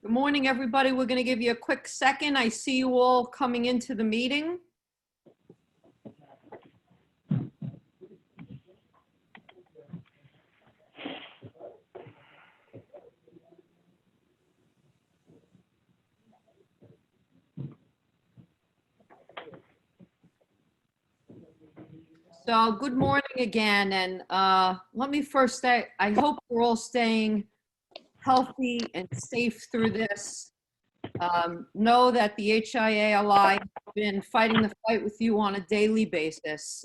Good morning, everybody. We're going to give you a quick second. I see you all coming into the meeting. So good morning again. And let me first say, I hope we're all staying healthy and safe through this. Know that the HIA-LI has been fighting the fight with you on a daily basis,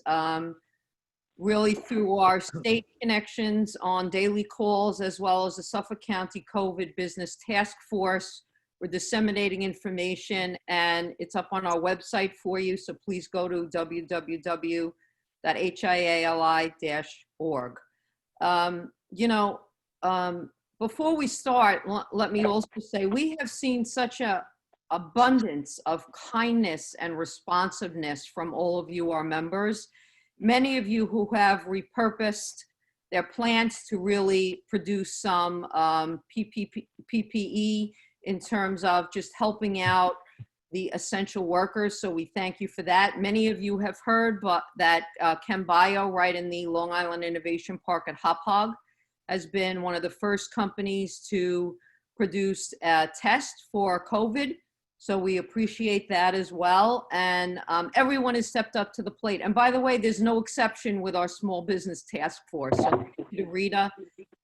really through our state connections on daily calls, as well as the Suffolk County COVID Business Task Force. We're disseminating information, and it's up on our website for you, so please go to www.hiali-org. Before we start, let me also say we have seen such an abundance of kindness and responsiveness from all of you, our members. Many of you who have repurposed their plants to really produce some PPE in terms of just helping out the essential workers. So we thank you for that. Many of you have heard that ChemBio right in the Long Island Innovation Park at Hop Hog has been one of the first companies to produce a test for COVID. So we appreciate that as well. And everyone has stepped up to the plate. And by the way, there's no exception with our Small Business Task Force. So thank you to Rita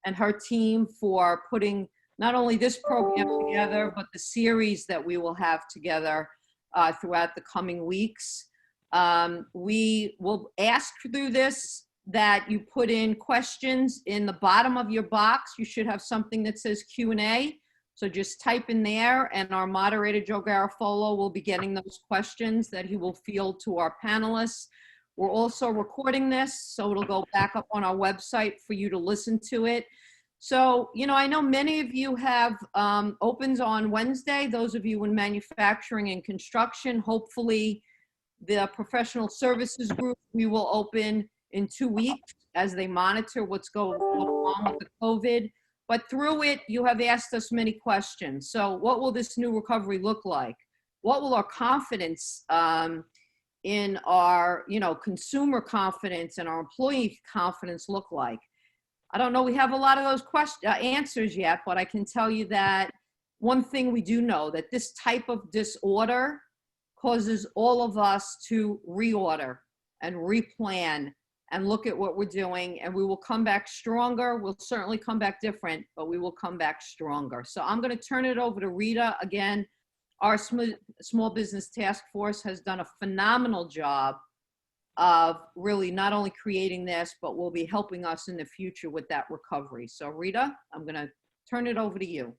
and her team for putting not only this program together, but the series that we will have together throughout the coming weeks. We will ask through this that you put in questions in the bottom of your box. You should have something that says Q&A. So just type in there, and our moderator, Joe Garofolo, will be getting those questions that he will field to our panelists. We're also recording this, so it'll go back up on our website for you to listen to it. So, I know many of you have opens on Wednesday, those of you in manufacturing and construction. Hopefully, the professional services group, we will open in 2 weeks as they monitor what's going on with the COVID. But through it, you have asked us many questions. So what will this new recovery look like? What will our confidence in our, consumer confidence and our employee confidence look like? I don't know, we have a lot of those answers yet, but I can tell you that one thing we do know, that this type of disorder causes all of us to reorder and replan and look at what we're doing, and we will come back stronger. We'll certainly come back different, but we will come back stronger. So I'm going to turn it over to Rita. Again, our Small Business Task Force has done a phenomenal job of really not only creating this, but will be helping us in the future with that recovery. So Rita, I'm going to turn it over to you.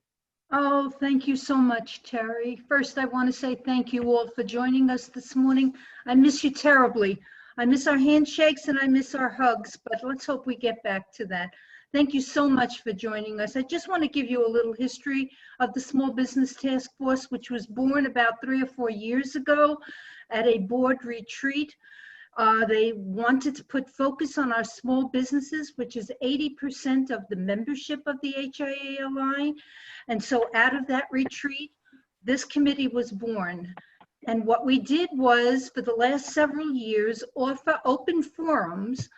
Oh, thank you so much, Terry. First, I want to say thank you all for joining us this morning. I miss you terribly. I miss our handshakes and I miss our hugs, but let's hope we get back to that. Thank you so much for joining us. I just want to give you a little history of the Small Business Task Force, which was born about 3 or 4 years ago at a board retreat. They wanted to put focus on our small businesses, which is 80% of the membership of the HIA-LI. And so out of that retreat, this committee was born. And what we did was, for the last several years, offer open forums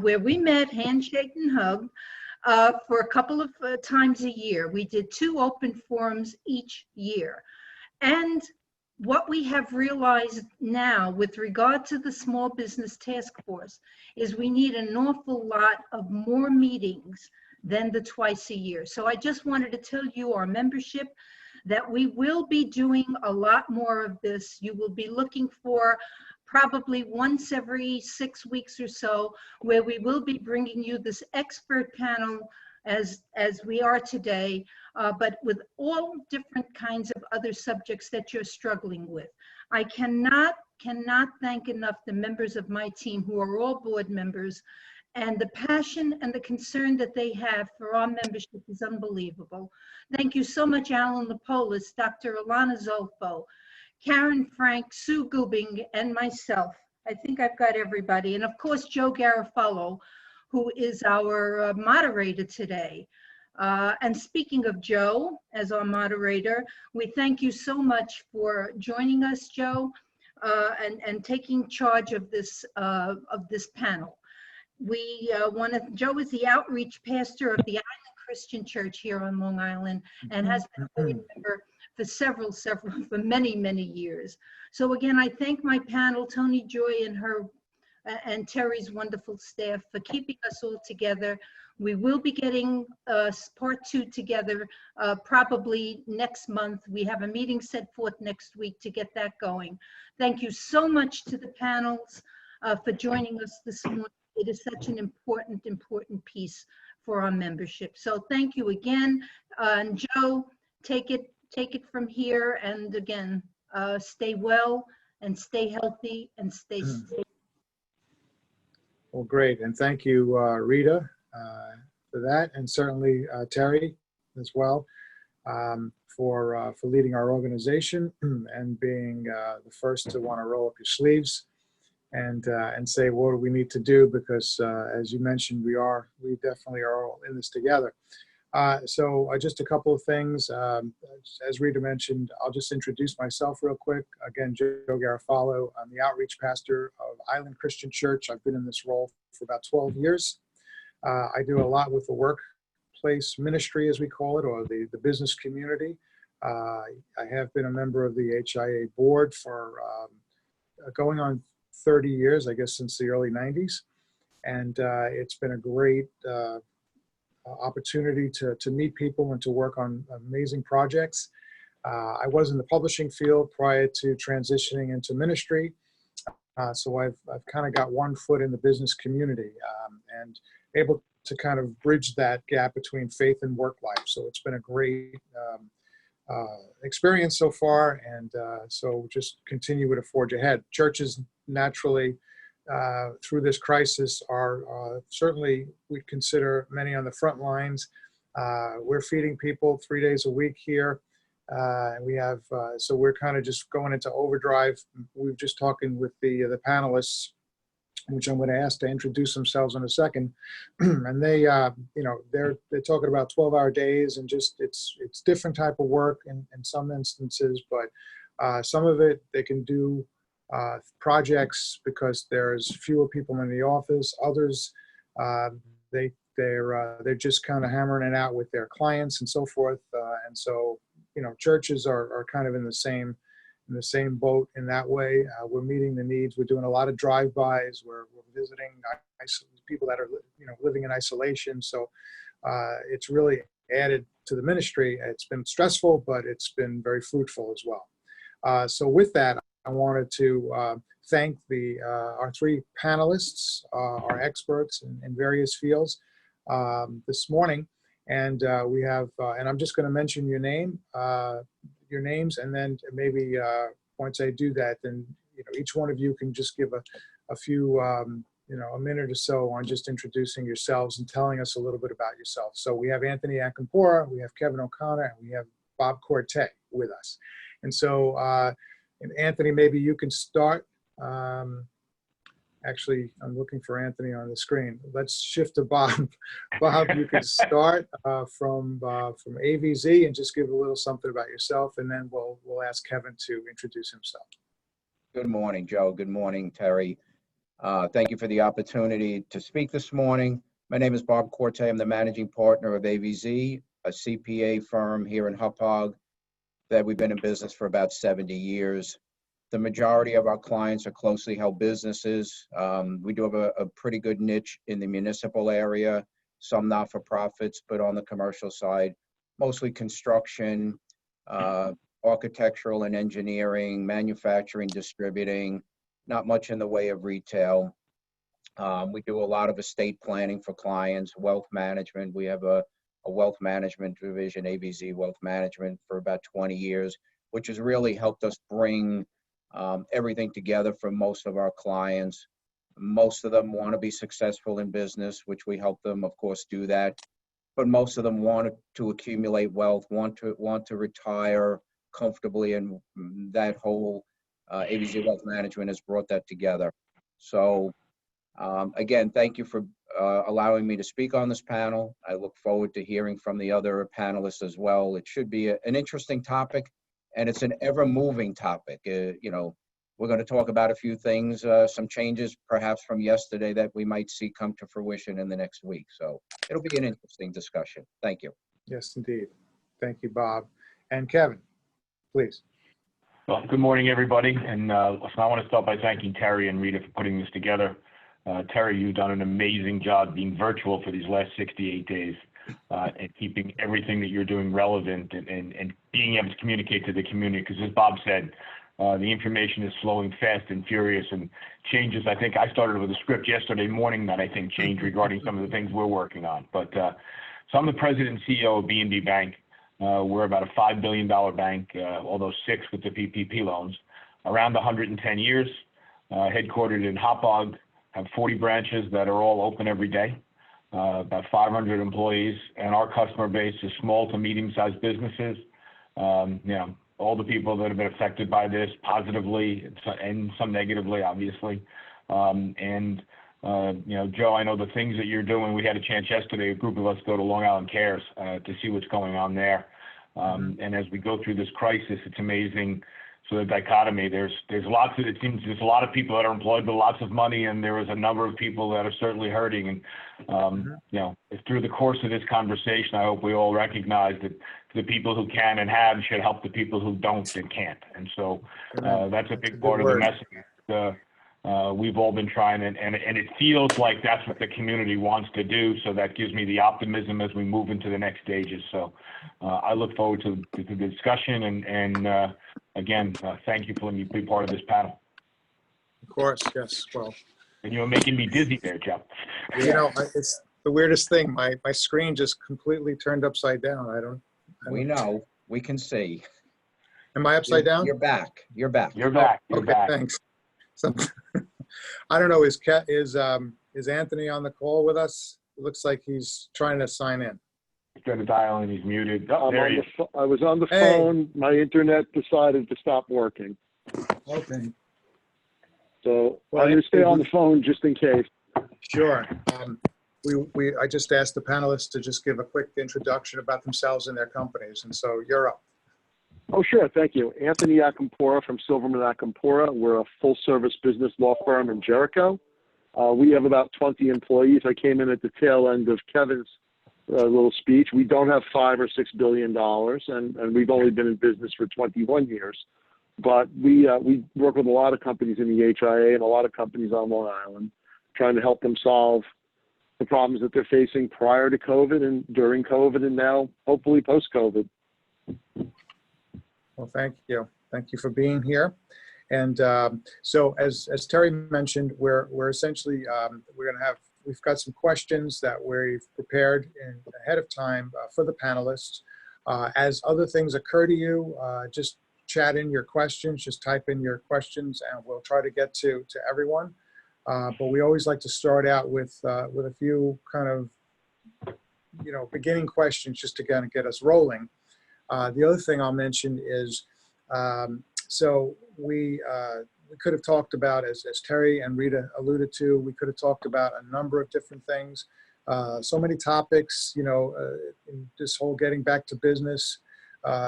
where we met, handshake and hug, for a couple of times a year. We did 2 open forums each year. And what we have realized now with regard to the Small Business Task Force is we need an awful lot of more meetings than the twice a year. So I just wanted to tell you, our membership, that we will be doing a lot more of this. You will be looking for probably once every 6 weeks or so, where we will be bringing you this expert panel as we are today, but with all different kinds of other subjects that you're struggling with. I cannot thank enough the members of my team, who are all board members, and the passion and the concern that they have for our membership is unbelievable. Thank you so much, Alan Lapolis, Dr. Alana Zolfo, Karen Frank, Sue Gubing, and myself. I think I've got everybody. And of course, Joe Garofalo, who is our moderator today. And speaking of Joe, as our moderator, we thank you so much for joining us, Joe, and taking charge of this panel. We want to, Joe is the outreach pastor of the Island Christian Church here on Long Island and has been a board member for for many, many years. So again, I thank my panel, Tony Joy and Terry's wonderful staff for keeping us all together. We will be getting part 2 together probably next month. We have a meeting set forth next week to get that going. Thank you so much to the panels for joining us this morning. It is such an important piece for our membership. So thank you again. And Joe, take it from here. And again, stay well and stay healthy and stay safe. Well, great. And thank you, Rita, for that. And certainly Terry as well, for leading our organization and being the first to want to roll up your sleeves and say, what do we need to do? Because as you mentioned, we definitely are all in this together. So just a couple of things. As Rita mentioned, I'll just introduce myself real quick. Again, Joe Garofalo. I'm the outreach pastor of Island Christian Church. I've been in this role for about 12 years. I do a lot with the workplace ministry, as we call it, or the business community. I have been a member of the HIA board for going on 30 years, I guess, since the early 90s. And it's been a great opportunity to meet people and to work on amazing projects. I was in the publishing field prior to transitioning into ministry. So I've kind of got one foot in the business community and able to kind of bridge that gap between faith and work life. So it's been a great experience so far. And so just continue to forge ahead. Churches naturally through this crisis are certainly, we consider many on the front lines. We're feeding people 3 days a week here. We have, so we're kind of just going into overdrive. We've just talking with the panelists, which I'm going to ask to introduce themselves in a second. And they, they're talking about 12-hour days and just, it's different type of work in some instances, but some of it they can do projects because there's fewer people in the office. Others, they're just kind of hammering it out with their clients and so forth. And so, churches are kind of in the same boat in that way. We're meeting the needs. We're doing a lot of drive-bys. We're visiting people that are living in isolation. So it's really added to the ministry. It's been stressful, but it's been very fruitful as well. So with that, I wanted to thank our 3 panelists, our experts in various fields this morning. And we have, and I'm just going to mention your names, and then maybe once I do that, then each one of you can just give a few, a minute or so on just introducing yourselves and telling us a little bit about yourself. So we have Anthony Akampora, we have Kevin O'Connor, and we have Bob Corte with us. And so, and Anthony, maybe you can start. Actually, I'm looking for Anthony on the screen. Let's shift to Bob. Bob, you can start from AVZ and just give a little something about yourself, and then we'll ask Kevin to introduce himself. Good morning, Joe. Good morning, Terry. Thank you for the opportunity to speak this morning. My name is Bob Corte. I'm the managing partner of AVZ, a CPA firm here in Hauppauge that we've been in business for about 70 years. The majority of our clients are closely held businesses. We do have a pretty good niche in the municipal area, some not-for-profits, but on the commercial side, mostly construction, architectural and engineering, manufacturing, distributing, not much in the way of retail. We do a lot of estate planning for clients, wealth management. We have a wealth management division, AVZ Wealth Management, for about 20 years, which has really helped us bring everything together for most of our clients. Most of them want to be successful in business, which we help them, of course, do that. But most of them want to accumulate wealth, want to retire comfortably, and that whole AVZ Wealth Management has brought that together. So again, thank you for allowing me to speak on this panel. I look forward to hearing from the other panelists as well. It should be an interesting topic, and it's an ever-moving topic. We're going to talk about a few things, some changes perhaps from yesterday that we might see come to fruition in the next week. So it'll be an interesting discussion. Thank you. Yes, indeed. Thank you, Bob. And Kevin, please. Well, good morning, everybody. And listen, I want to start by thanking Terry and Rita for putting this together. Terry, you've done an amazing job being virtual for these last 68 days and keeping everything that you're doing relevant and being able to communicate to the community. Because as Bob said, the information is flowing fast and furious and changes. I think I started with a script yesterday morning that I think changed regarding some of the things we're working on. But so I'm the president and CEO of B&B Bank. We're about a $5 billion bank, although 6 with the PPP loans, around 110 years, headquartered in Hauppauge, have 40 branches that are all open every day, about 500 employees, and our customer base is small to medium-sized businesses. All the people that have been affected by this positively and some negatively, obviously. Joe, I know the things that you're doing. We had a chance yesterday, a group of us go to Long Island Cares to see what's going on there. And as we go through this crisis, it's amazing. So the dichotomy, there's lots of, it seems there's a lot of people that are employed with lots of money, and there is a number of people that are certainly hurting. And, through the course of this conversation, I hope we all recognize that the people who can and have should help the people who don't and can't. And so that's a big part of the message. We've all been trying, and it feels like that's what the community wants to do. So that gives me the optimism as we move into the next stages. So I look forward to the discussion, and again, thank you for letting me be part of this panel. Of course, yes. Well, and you're making me dizzy there, Joe. It's the weirdest thing. My screen just completely turned upside down. We know. We can see. Am I upside down? You're back. You're back. You're back. You're okay, back. Thanks. So, I don't know. Is Anthony on the call with us? It looks like he's trying to sign in. He's got to dial in. He's muted. Oh, there he is. I was on the phone. My internet decided to stop working. Okay. So I'm going to stay on the phone just in case. Sure. I just asked the panelists to just give a quick introduction about themselves and their companies, and so you're up. Oh, sure. Thank you. Anthony Akampora from Silverman Akampora. We're a full-service business law firm in Jericho. We have about 20 employees. I came in at the tail end of Kevin's little speech. We don't have $5 or $6 billion, and we've only been in business for 21 years. But we work with a lot of companies in the HIA and a lot of companies on Long Island, trying to help them solve the problems that they're facing prior to COVID and during COVID, and now hopefully post-COVID. Well, thank you. Thank you for being here. And so as Terry mentioned, we're essentially, we've got some questions that we've prepared ahead of time for the panelists. As other things occur to you, just chat in your questions, just type in your questions, and we'll try to get to everyone. But we always like to start out with a few kind of, beginning questions just to kind of get us rolling. The other thing I'll mention is, so we could have talked about, as Terry and Rita alluded to, we could have talked about a number of different things, so many topics, in this whole getting back to business,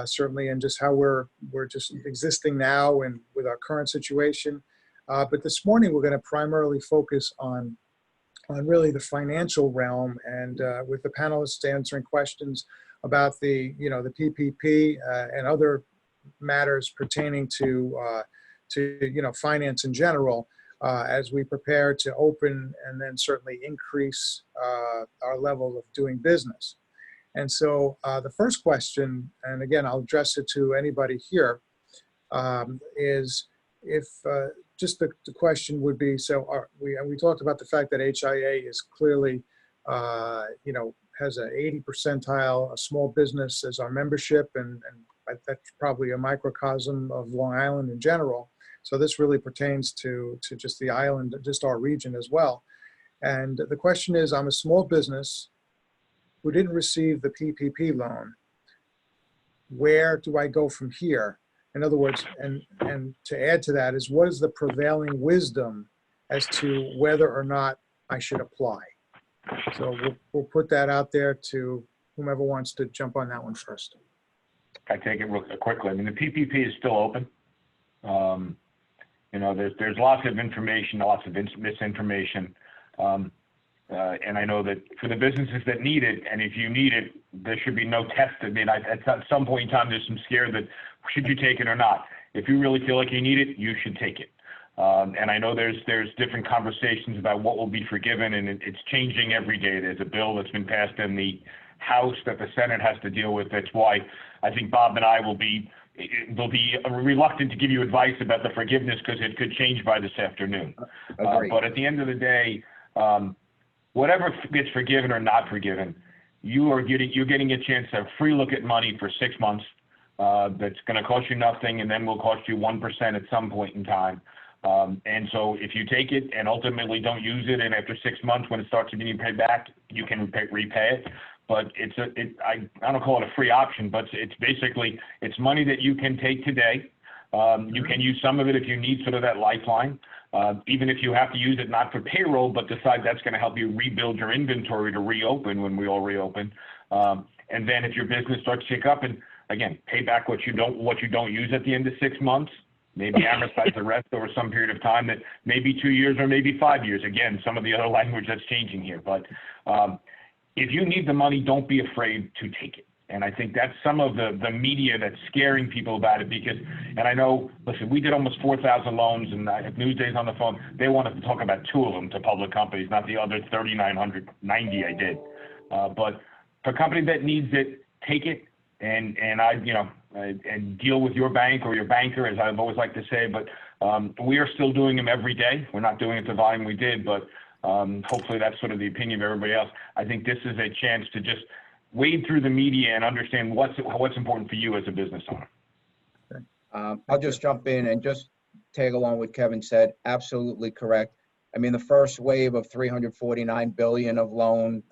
certainly, and just how we're just existing now and with our current situation. But this morning, we're going to primarily focus on really the financial realm, and with the panelists answering questions about the PPP and other matters pertaining to finance in general, as we prepare to open and then certainly increase our level of doing business. And so the first question, and again, I'll address it to anybody here, is if just the question would be, so we talked about the fact that HIA is clearly, has an 80 percentile, a small business as our membership, and that's probably a microcosm of Long Island in general. So this really pertains to just the island, just our region as well. And the question is, I'm a small business who didn't receive the PPP loan. Where do I go from here? In other words, and to add to that is, what is the prevailing wisdom as to whether or not I should apply? So we'll put that out there to whomever wants to jump on that one first. I take it real quickly. I mean, the PPP is still open. You know, there's lots of information, lots of misinformation. And I know that for the businesses that need it, and if you need it, there should be no test. I mean, at some point in time, there's some scare that should you take it or not. If you really feel like you need it, you should take it. And I know there's different conversations about what will be forgiven, and it's changing every day. There's a bill that's been passed in the House that the Senate has to deal with. That's why I think Bob and I will be reluctant to give you advice about the forgiveness, because it could change by this afternoon. But at the end of the day, whatever gets forgiven or not forgiven, you're getting a chance to have a free look at money for 6 months. That's going to cost you nothing, and then will cost you 1% at some point in time. And so if you take it and ultimately don't use it, and after 6 months when it starts to be paid back, you can repay it. But I don't call it a free option, but it's basically, it's money that you can take today. You can use some of it if you need sort of that lifeline, even if you have to use it not for payroll, but decide that's going to help you rebuild your inventory to reopen when we all reopen. And then if your business starts to pick up, and again, pay back what you don't use at the end of 6 months, maybe amortize the rest over some period of time, that maybe 2 years or maybe 5 years. Again, some of the other language that's changing here. But if you need the money, don't be afraid to take it. And I think that's some of the media that's scaring people about it, because, and I know, listen, we did almost 4,000 loans, and if Newsday's on the phone, they wanted to talk about 2 of them to public companies, not the other 3,990 I did. But for a company that needs it, take it, and deal with your bank or your banker, as I've always liked to say. But we are still doing them every day. We're not doing it the volume we did, but hopefully that's sort of the opinion of everybody else. I think this is a chance to just wade through the media and understand what's important for you as a business owner. I'll just jump in and just tag along what Kevin said. Absolutely correct. I mean, the first wave of $349 billion of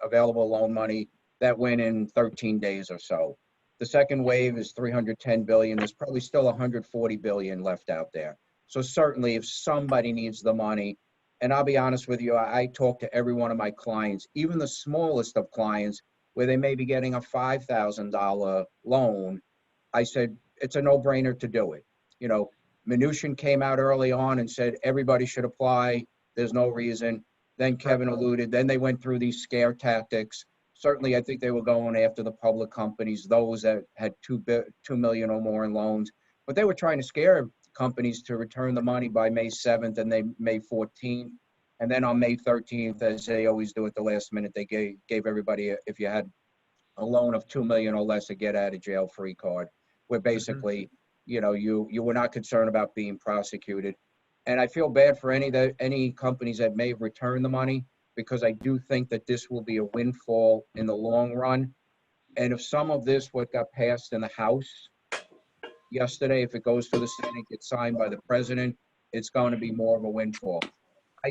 available loan money, that went in 13 days or so. The second wave is $310 billion. There's probably still $140 billion left out there. So certainly if somebody needs the money, and I'll be honest with you, I talk to every one of my clients, even the smallest of clients, where they may be getting a $5,000 loan. I said, it's a no-brainer to do it. You know, Mnuchin came out early on and said, everybody should apply. There's no reason. Then Kevin alluded, then they went through these scare tactics. Certainly, I think they were going after the public companies, those that had $2 million or more in loans. But they were trying to scare companies to return the money by May 7th and May 14th. And then on May 13th, as they always do at the last minute, they gave everybody, if you had a loan of $2 million or less, a get out of jail free card, where basically, you know, you were not concerned about being prosecuted. And I feel bad for any companies that may have returned the money, because I do think that this will be a windfall in the long run. And if some of this, what got passed in the House yesterday, if it goes to the Senate, gets signed by the president, it's going to be more of a windfall. I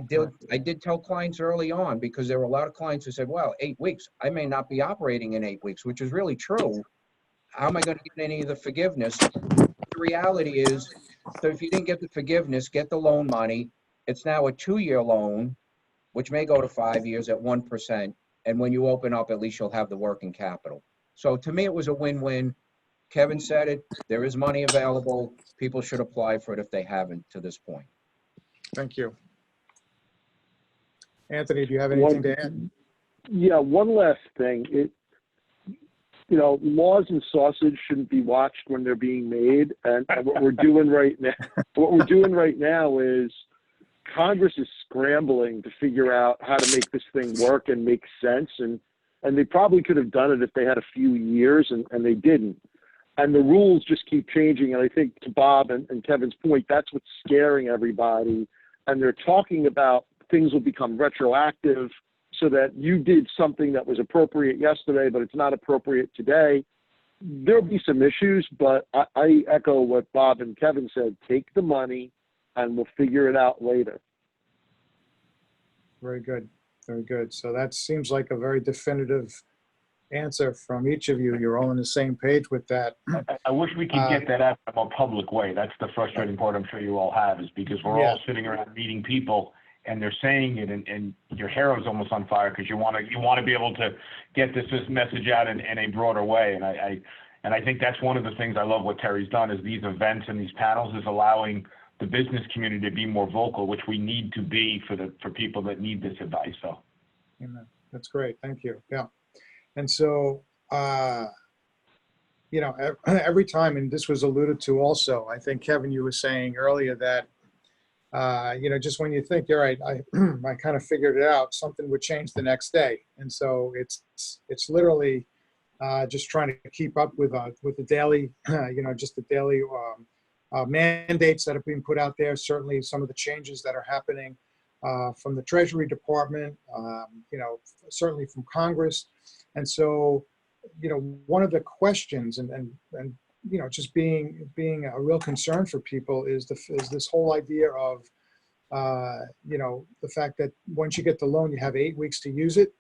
did tell clients early on, because there were a lot of clients who said, well, 8 weeks, I may not be operating in 8 weeks, which is really true. How am I going to get any of the forgiveness? The reality is, so if you didn't get the forgiveness, get the loan money. It's now a 2-year loan, which may go to 5 years at 1%. And when you open up, at least you'll have the working capital. So to me, it was a win-win. Kevin said it, there is money available. People should apply for it if they haven't to this point. Thank you. Anthony, do you have anything to add? Yeah, one last thing. You know, laws and sausage shouldn't be watched when they're being made. And what we're doing right now, is Congress is scrambling to figure out how to make this thing work and make sense. And they probably could have done it if they had a few years, and they didn't. And the rules just keep changing. And I think, to Bob and Kevin's point, that's what's scaring everybody. And they're talking about things will become retroactive, so that you did something that was appropriate yesterday, but it's not appropriate today. There'll be some issues, but I echo what Bob and Kevin said. Take the money, and we'll figure it out later. Very good. Very good. So that seems like a very definitive answer from each of you. You're all on the same page with that. I wish we could get that out in a more public way. That's the frustrating part I'm sure you all have, is because we're all sitting around meeting people, and they're saying it, and your hair is almost on fire because you want to be able to get this message out in a broader way. And I think that's one of the things I love what Terry's done is these events and these panels is allowing the business community to be more vocal, which we need to be for people that need this advice. So, Amen. That's great. Thank you. Yeah. And so, you know, every time, and this was alluded to also, I think, Kevin, you were saying earlier that, you know, just when you think, you're right, I kind of figured it out, something would change the next day. And so it's literally just trying to keep up with the daily, you know, just the daily mandates that are being put out there. Certainly some of the changes that are happening from the Treasury Department, you know, certainly from Congress. And so, you know, one of the questions and you know, just being a real concern for people is this whole idea of, you know, the fact that once you get the loan, you have 8 weeks to use it.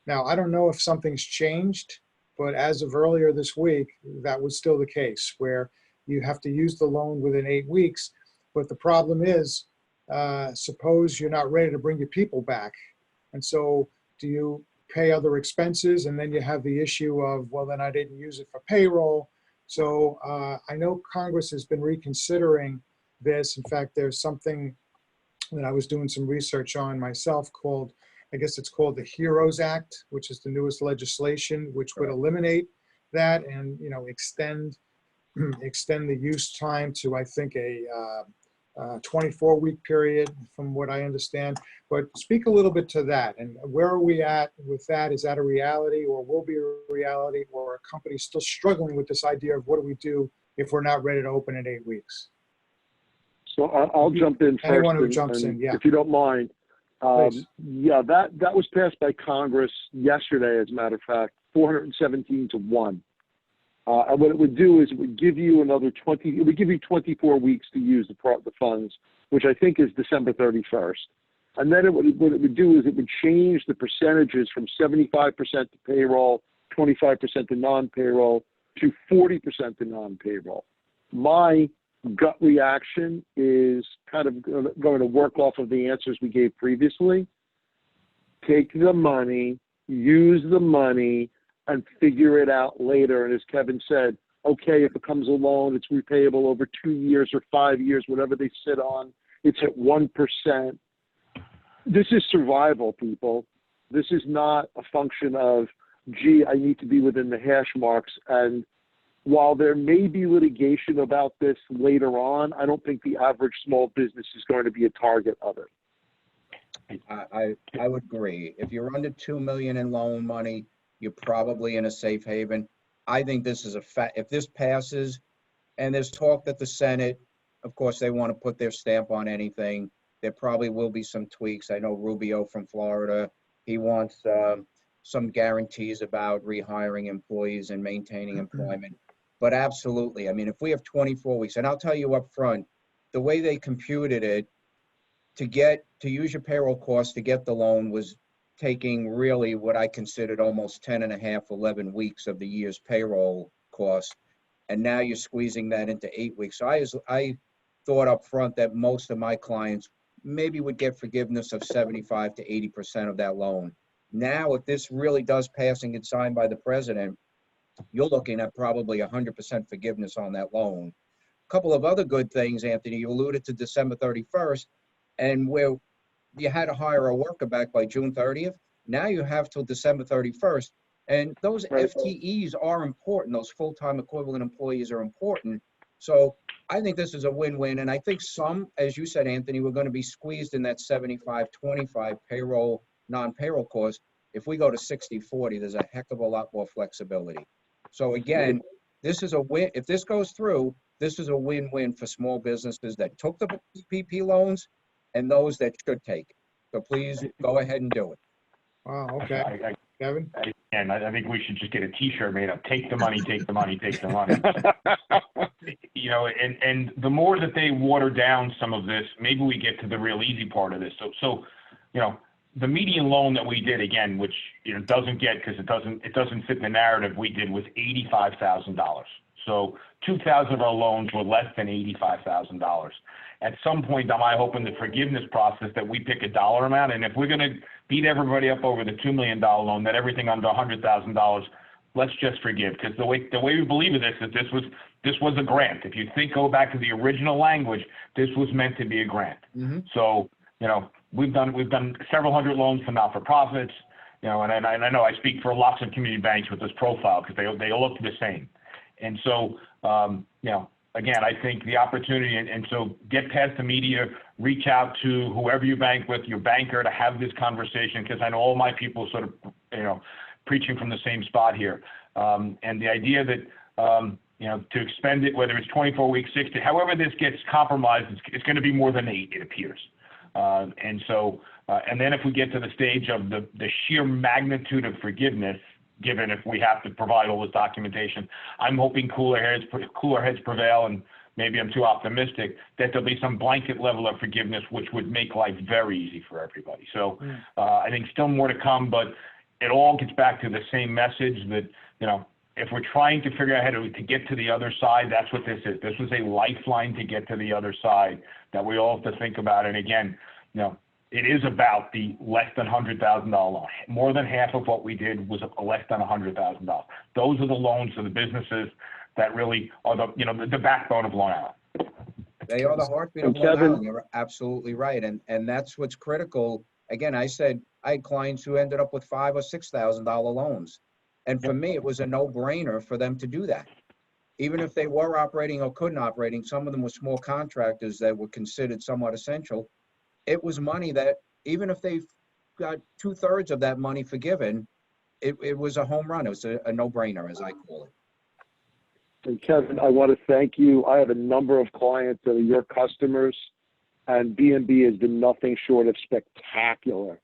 Now, I don't know if something's changed, but as of earlier this week, that was still the case, where you have to use the loan within 8 weeks. But the problem is, suppose you're not ready to bring your people back. And so do you pay other expenses? And then you have the issue of, well, then I didn't use it for payroll. So I know Congress has been reconsidering this. In fact, there's something that I was doing some research on myself called, I guess it's called the HEROES Act, which is the newest legislation, which would eliminate that and, you know, extend the use time to, I think, a 24-week period, from what I understand. But speak a little bit to that, and where are we at with that? Is that a reality, or will be a reality, or a company still struggling with this idea of what do we do if we're not ready to open in 8 weeks? So I'll jump in first. Anyone who jumps in, yeah. If you don't mind. Please. Yeah, that was passed by Congress yesterday, as a matter of fact, 417 to 1. And what it would do is it would give you it would give you 24 weeks to use the funds, which I think is December 31st. And then what it would do is it would change the percentages from 75% to payroll, 25% to non-payroll, to 40% to non-payroll. My gut reaction is kind of going to work off of the answers we gave previously. Take the money, use the money, and figure it out later. And as Kevin said, okay, if it becomes a loan, it's repayable over 2 years or 5 years, whatever they sit on. It's at 1%. This is survival, people. This is not a function of, gee, I need to be within the hash marks. And while there may be litigation about this later on, I don't think the average small business is going to be a target of it. I would agree. If you're under $2 million in loan money, you're probably in a safe haven. I think this is if this passes, and there's talk that the Senate, of course, they want to put their stamp on anything. There probably will be some tweaks. I know Rubio from Florida, he wants some guarantees about rehiring employees and maintaining employment. But absolutely, I mean, if we have 24 weeks, and I'll tell you up front, the way they computed it, to use your payroll costs to get the loan was taking really what I considered almost 10 and a half, 11 weeks of the year's payroll costs. And now you're squeezing that into 8 weeks. So I thought up front that most of my clients maybe would get forgiveness of 75 to 80% of that loan. Now, if this really does pass and get signed by the president, you're looking at probably 100% forgiveness on that loan. A couple of other good things, Anthony, you alluded to December 31st, and where you had to hire a worker back by June 30th. Now you have till December 31st. And those FTEs are important. Those full-time equivalent employees are important. So I think this is a win-win. And I think some, as you said, Anthony, we're going to be squeezed in that 75-25 payroll, non-payroll cost. If we go to 60-40, there's a heck of a lot more flexibility. So again, this is a win. If this goes through, this is a win-win for small businesses that took the PPP loans and those that should take it. So please go ahead and do it. Wow, okay. Kevin? And I think we should just get a T-shirt made up. Take the money, take the money, take the money. You know, and the more that they water down some of this, maybe we get to the real easy part of this. So you know, the median loan that we did, again, which, you know, doesn't get, because it doesn't fit the narrative we did, was $85,000. So 2,000 of our loans were less than $85,000. At some point, am I hoping the forgiveness process that we pick a dollar amount, and if we're going to beat everybody up over the $2 million loan, that everything under $100,000, let's just forgive. Because the way we believe in this is this was a grant. If you go back to the original language, this was meant to be a grant. Mm-hmm. So, you know, we've done several hundred loans for not-for-profits, you know, and I know I speak for lots of community banks with this profile because they all look the same. And so, you know, again, I think the opportunity, and so get past the media, reach out to whoever you bank with, your banker, to have this conversation, because I know all my people sort of, you know, preaching from the same spot here. And the idea that, you know, to expend it, whether it's 24 weeks, 60, however this gets compromised, it's going to be more than 8, it appears. And so, and then if we get to the stage of the sheer magnitude of forgiveness, given if we have to provide all this documentation, I'm hoping cooler heads prevail, and maybe I'm too optimistic, that there'll be some blanket level of forgiveness which would make life very easy for everybody. So I think still more to come, but it all gets back to the same message that, you know, if we're trying to figure out how to get to the other side, that's what this is. This was a lifeline to get to the other side that we all have to think about. And again, you know, it is about the less than $100,000 loan. More than half of what we did was less than $100,000. Those are the loans to the businesses that really are the backbone of Long Island. They are the heartbeat of Long Island. You're absolutely right. And that's what's critical. Again, I said I had clients who ended up with $5,000 or $6,000 loans. And for me, it was a no-brainer for them to do that. Even if they were operating or couldn't operating, some of them were small contractors that were considered somewhat essential. It was money that, even if they got 2/3 of that money forgiven, it was a home run. It was a no-brainer, as I call it. And Kevin, I want to thank you. I have a number of clients that are your customers, and B&B has been nothing short of spectacular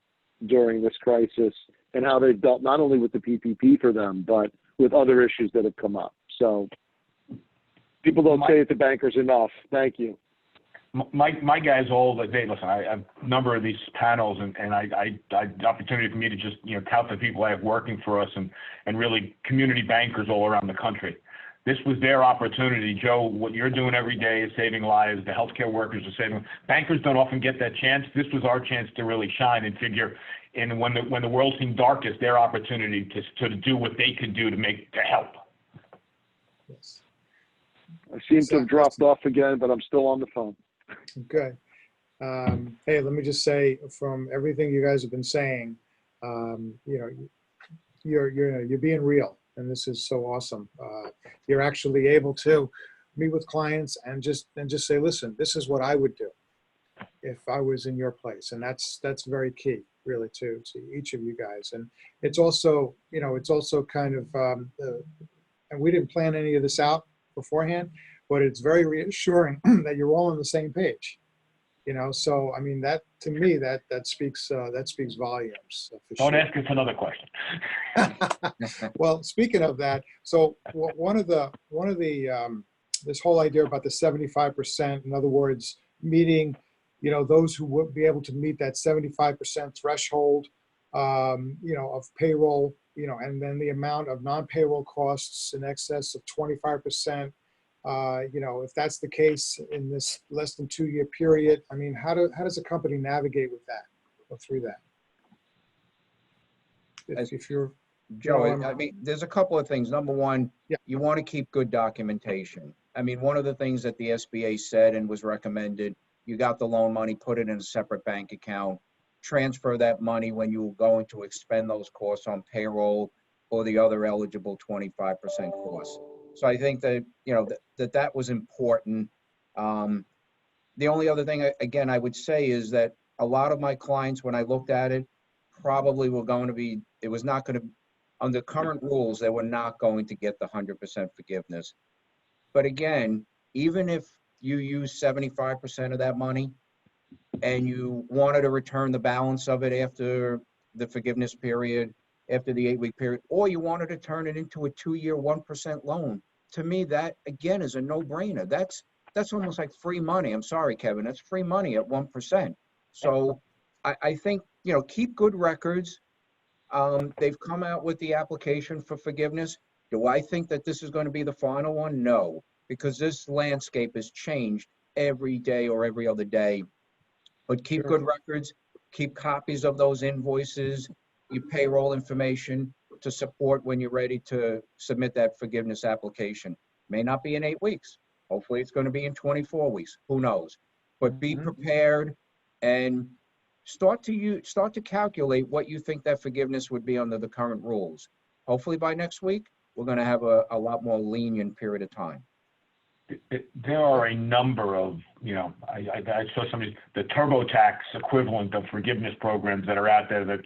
during this crisis, and how they've dealt not only with the PPP for them, but with other issues that have come up. So people don't say it to bankers enough. Thank you. My guys all the day, listen, I have a number of these panels, and the opportunity for me to just, you know, tout the people I have working for us, and really community bankers all around the country. This was their opportunity. Joe, what you're doing every day is saving lives. The healthcare workers are saving. Bankers don't often get that chance. This was our chance to really shine and figure. And when the world seemed darkest, their opportunity to do what they could do to help. Yes. I seem to have dropped off again, but I'm still on the phone. Good. Hey, let me just say, from everything you guys have been saying, you know, you're being real, and this is so awesome. You're actually able to meet with clients and just say, listen, this is what I would do if I was in your place, and that's very key, really, to each of you guys. And it's also, you know, it's also kind of, and we didn't plan any of this out beforehand, but it's very reassuring that you're all on the same page. You know, so I mean, that to me, that speaks volumes. Don't ask us another question. Well, speaking of that, so one of the this whole idea about the 75%, in other words, meeting, you know, those who would be able to meet that 75% threshold, you know, of payroll, you know, and then the amount of non-payroll costs in excess of 25%. You know, if that's the case in this less than 2-year period, I mean, how does a company navigate with that, go through that? If you're Joe, I mean, there's a couple of things. Number one, yeah, you want to keep good documentation. I mean, one of the things that the SBA said and was recommended, you got the loan money, put it in a separate bank account, transfer that money when you're going to expend those costs on payroll or the other eligible 25% costs. So I think that, you know, that was important. The only other thing, again, I would say is that a lot of my clients, when I looked at it, probably were going to be, it was not going to, under current rules, they were not going to get the 100% forgiveness. But again, even if you use 75% of that money and you wanted to return the balance of it after the forgiveness period, after the 8-week period, or you wanted to turn it into a 2-year 1% loan, to me, that again is a no-brainer. That's almost like free money. I'm sorry, Kevin, that's free money at 1%. So I think, you know, keep good records. They've come out with the application for forgiveness. Do I think that this is going to be the final one? No, because this landscape has changed every day or every other day. But keep Sure. good records, keep copies of those invoices, your payroll information to support when you're ready to submit that forgiveness application. May not be in 8 weeks. Hopefully it's going to be in 24 weeks. Who knows? But be Mhm. prepared and start to calculate what you think that forgiveness would be under the current rules. Hopefully by next week, we're going to have a lot more lenient period of time. There are a number of, I saw the TurboTax equivalent of forgiveness programs that are out there that,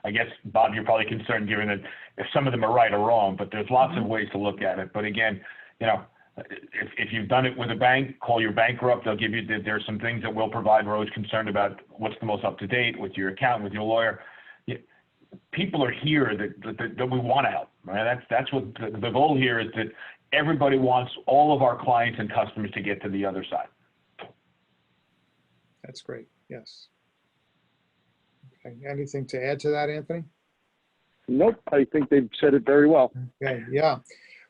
I guess, Bob, you're probably concerned given that if some of them are right or wrong, but there's lots of ways to look at it. But again, if you've done it with a bank, call your banker up. They'll give you, there's some things that we'll provide. We're always concerned about what's the most up to date with your accountant, with your lawyer. People are here that we want to help, right? That's what the goal here is, that everybody wants all of our clients and customers to get to the other side. That's great. Yes. Okay. Anything to add to that, Anthony? Nope, I think they've said it very well. Okay. Yeah.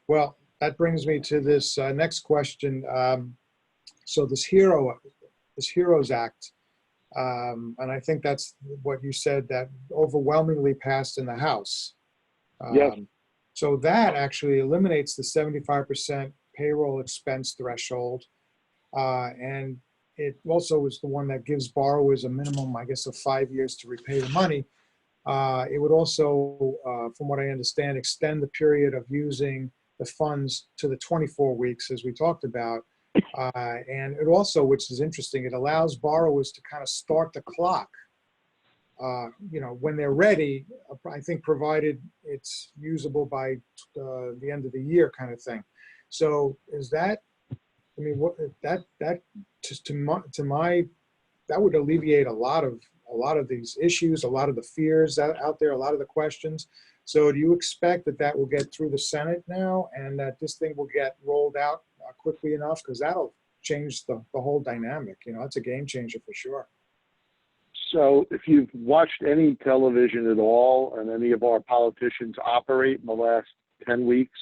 Well, that brings me to this next question. So this HEROES Act, and I think that's what you said, that overwhelmingly passed in the House. Yes. So that actually eliminates the 75% payroll expense threshold. And it also is the one that gives borrowers a minimum, I guess, of 5 years to repay the money. It would also, from what I understand, extend the period of using the funds to the 24 weeks, as we talked about. And it also, which is interesting, it allows borrowers to kind of start the clock, when they're ready, I think, provided it's usable by the end of the year kind of thing. So is that, I mean, what that just to my that would alleviate a lot of these issues, a lot of the fears out there, a lot of the questions. So do you expect that will get through the Senate now, and that this thing will get rolled out quickly enough? Because that'll change the whole dynamic. It's a game changer for sure. So if you've watched any television at all and any of our politicians operate in the last 10 weeks,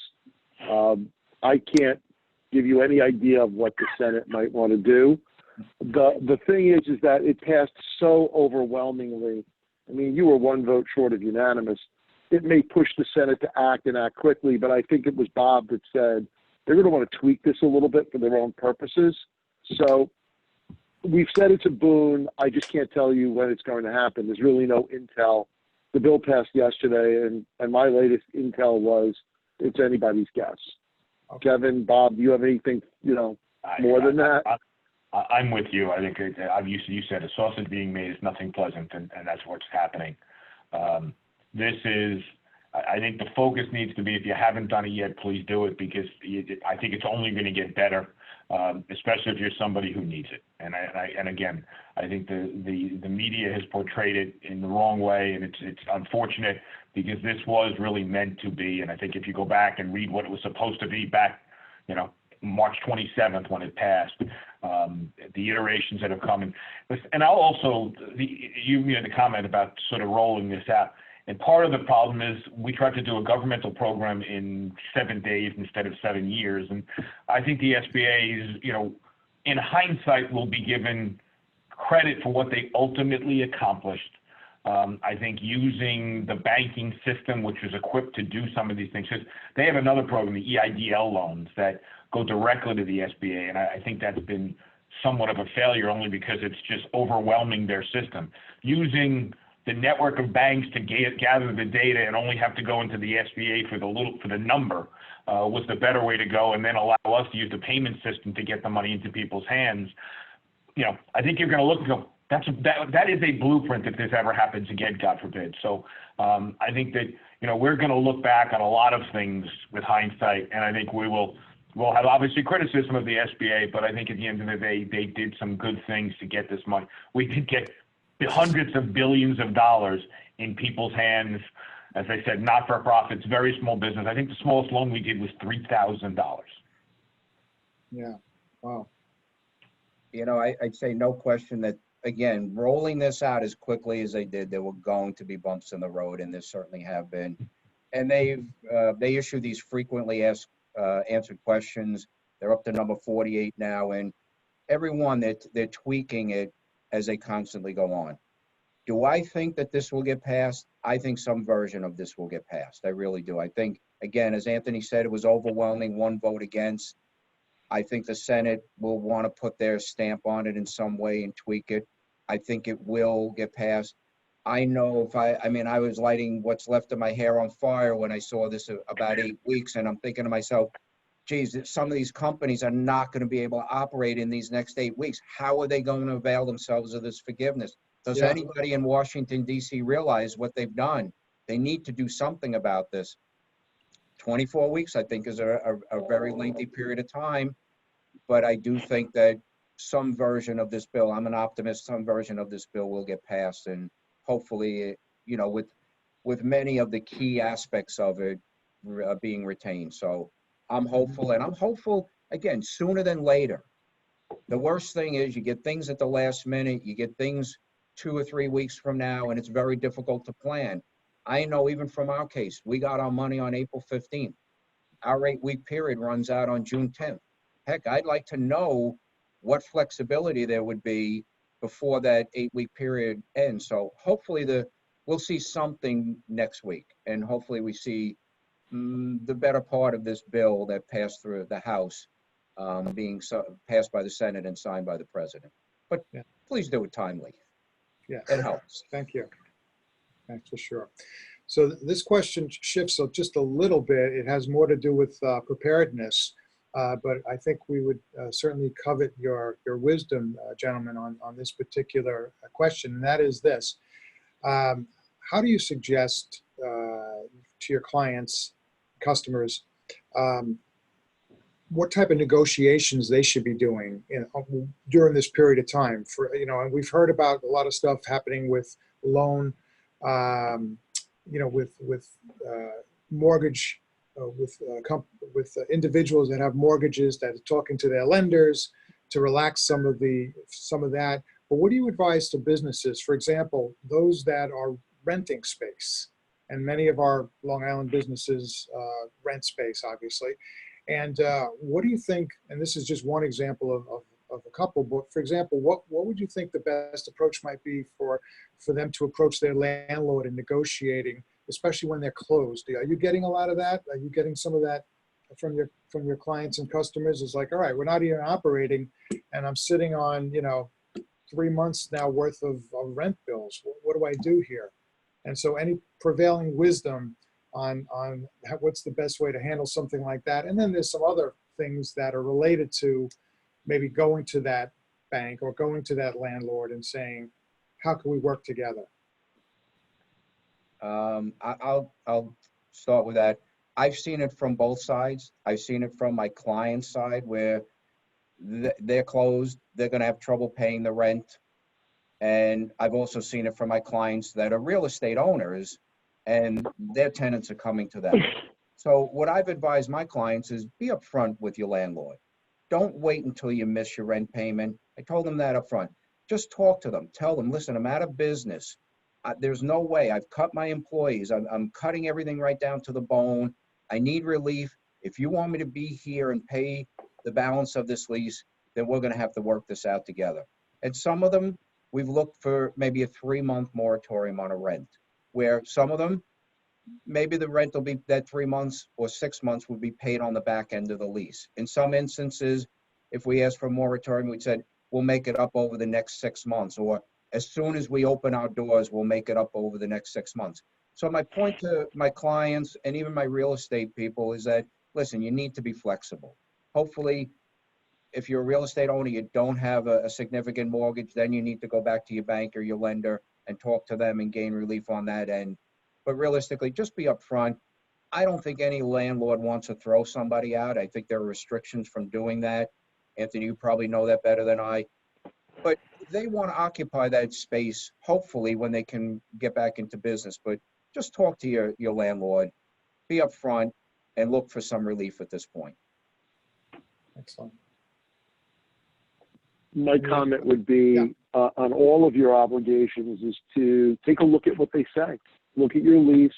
I can't give you any idea of what the Senate might want to do. The thing is that it passed so overwhelmingly. I mean, you were one vote short of unanimous. It may push the Senate to act and act quickly, but I think it was Bob that said they're going to want to tweak this a little bit for their own purposes. So we've said it's a boon. I just can't tell you when it's going to happen. There's really no intel. The bill passed yesterday, and my latest intel was it's anybody's guess. Okay. Kevin, Bob, do you have anything, more than that? I'm with you. I think you said a sausage being made is nothing pleasant, and that's what's happening. I think the focus needs to be, if you haven't done it yet, please do it, because I think it's only going to get better, especially if you're somebody who needs it. And again, I think the media has portrayed it in the wrong way, and it's unfortunate, because this was really meant to be. And I think if you go back and read what it was supposed to be back, March 27th when it passed, the iterations that have come in. And I'll also, you made the comment about sort of rolling this out. And part of the problem is we tried to do a governmental program in 7 days instead of 7 years. And I think the SBA is, in hindsight, will be given credit for what they ultimately accomplished. I think using the banking system, which was equipped to do some of these things. They have another program, the EIDL loans, that go directly to the SBA. And I think that's been somewhat of a failure, only because it's just overwhelming their system. Using the network of banks to gather the data and only have to go into the SBA for the number was the better way to go, and then allow us to use the payment system to get the money into people's hands. I think you're going to look and go, that is a blueprint if this ever happens again, God forbid. So I think that we're going to look back on a lot of things with hindsight, and I think we'll have obviously criticism of the SBA, but I think at the end of the day they did some good things to get this money. We did get hundreds of billions of dollars in people's hands. As I said, not for profits, very small business. I think the smallest loan we did was $3,000. Yeah. Wow. I'd say no question that, again, rolling this out as quickly as they did, there were going to be bumps in the road, and there certainly have been. And they issue these frequently asked, answered questions. They're up to number 48 now, and everyone they're tweaking it as they constantly go on. Do I think that this will get passed? I think some version of this will get passed. I really do. I think, again, as Anthony said, it was overwhelming, 1 vote against. I think the Senate will want to put their stamp on it in some way and tweak it. I think it will get passed. I know I mean, I was lighting what's left of my hair on fire when I saw this about 8 weeks, and I'm thinking to myself, geez, some of these companies are not going to be able to operate in these next 8 weeks. How are they going to avail themselves of this forgiveness? Does Yeah. anybody in Washington, D.C. realize what they've done? They need to do something about this. 24 weeks, I think, is a very lengthy period of time, but I do think that some version of this bill, I'm an optimist, some version of this bill will get passed, and hopefully, you know, with many of the key aspects of it being retained. So I'm hopeful, and I'm hopeful, again, sooner than later. The worst thing is you get things at the last minute, you get things 2 or 3 weeks from now, and it's very difficult to plan. I know even from our case, we got our money on April 15th. Our 8-week period runs out on June 10th. Heck, I'd like to know what flexibility there would be before that 8-week period ends. So hopefully we'll see something next week, and hopefully we see the better part of this bill that passed through the House being passed by the Senate and signed by the President. But Yeah. please do it timely. Yes. It helps. Thank you. Thanks for sure. So this question shifts just a little bit. It has more to do with preparedness, but I think we would certainly covet your wisdom, gentlemen, on this particular question, and that is this. How do you suggest to your clients, customers, what type of negotiations they should be doing during this period of time? And we've heard about a lot of stuff happening with loan, with mortgage, with individuals that have mortgages that are talking to their lenders to relax some of that. But what do you advise to businesses, for example, those that are renting space? And many of our Long Island businesses rent space, obviously. And what do you think, and this is just one example of a couple, but for example, what would you think the best approach might be for them to approach their landlord in negotiating, especially when they're closed? Are you getting a lot of that? Are you getting some of that from your clients and customers? It's like, all right, we're not even operating, and I'm sitting on 3 months now worth of rent bills. What do I do here? And so any prevailing wisdom on what's the best way to handle something like that. And then there's some other things that are related to maybe going to that bank or going to that landlord and saying, how can we work together? I'll start with that. I've seen it from both sides. I've seen it from my client's side where they're closed, they're going to have trouble paying the rent. And I've also seen it from my clients that are real estate owners and their tenants are coming to them. So what I've advised my clients is be upfront with your landlord. Don't wait until you miss your rent payment. I told them that up front. Just talk to them. Tell them, listen, I'm out of business. There's no way. I've cut my employees. I'm cutting everything right down to the bone. I need relief. If you want me to be here and pay the balance of this lease, then we're going to have to work this out together. And some of them, we've looked for maybe a 3-month moratorium on a rent, where some of them, maybe the rent will be that 3 months or 6 months will be paid on the back end of the lease. In some instances, if we asked for a moratorium, we said, we'll make it up over the next 6 months, or as soon as we open our doors, we'll make it up over the next 6 months. So my point to my clients and even my real estate people is that, listen, you need to be flexible. Hopefully, if you're a real estate owner, you don't have a significant mortgage, then you need to go back to your bank or your lender and talk to them and gain relief on that end. But realistically, just be upfront. I don't think any landlord wants to throw somebody out. I think there are restrictions from doing that. Anthony, you probably know that better than I. But they want to occupy that space, hopefully, when they can get back into business. But just talk to your landlord, be upfront, and look for some relief at this point. Excellent. My comment would be on all of your obligations is to take a look at what they say. Look at your lease,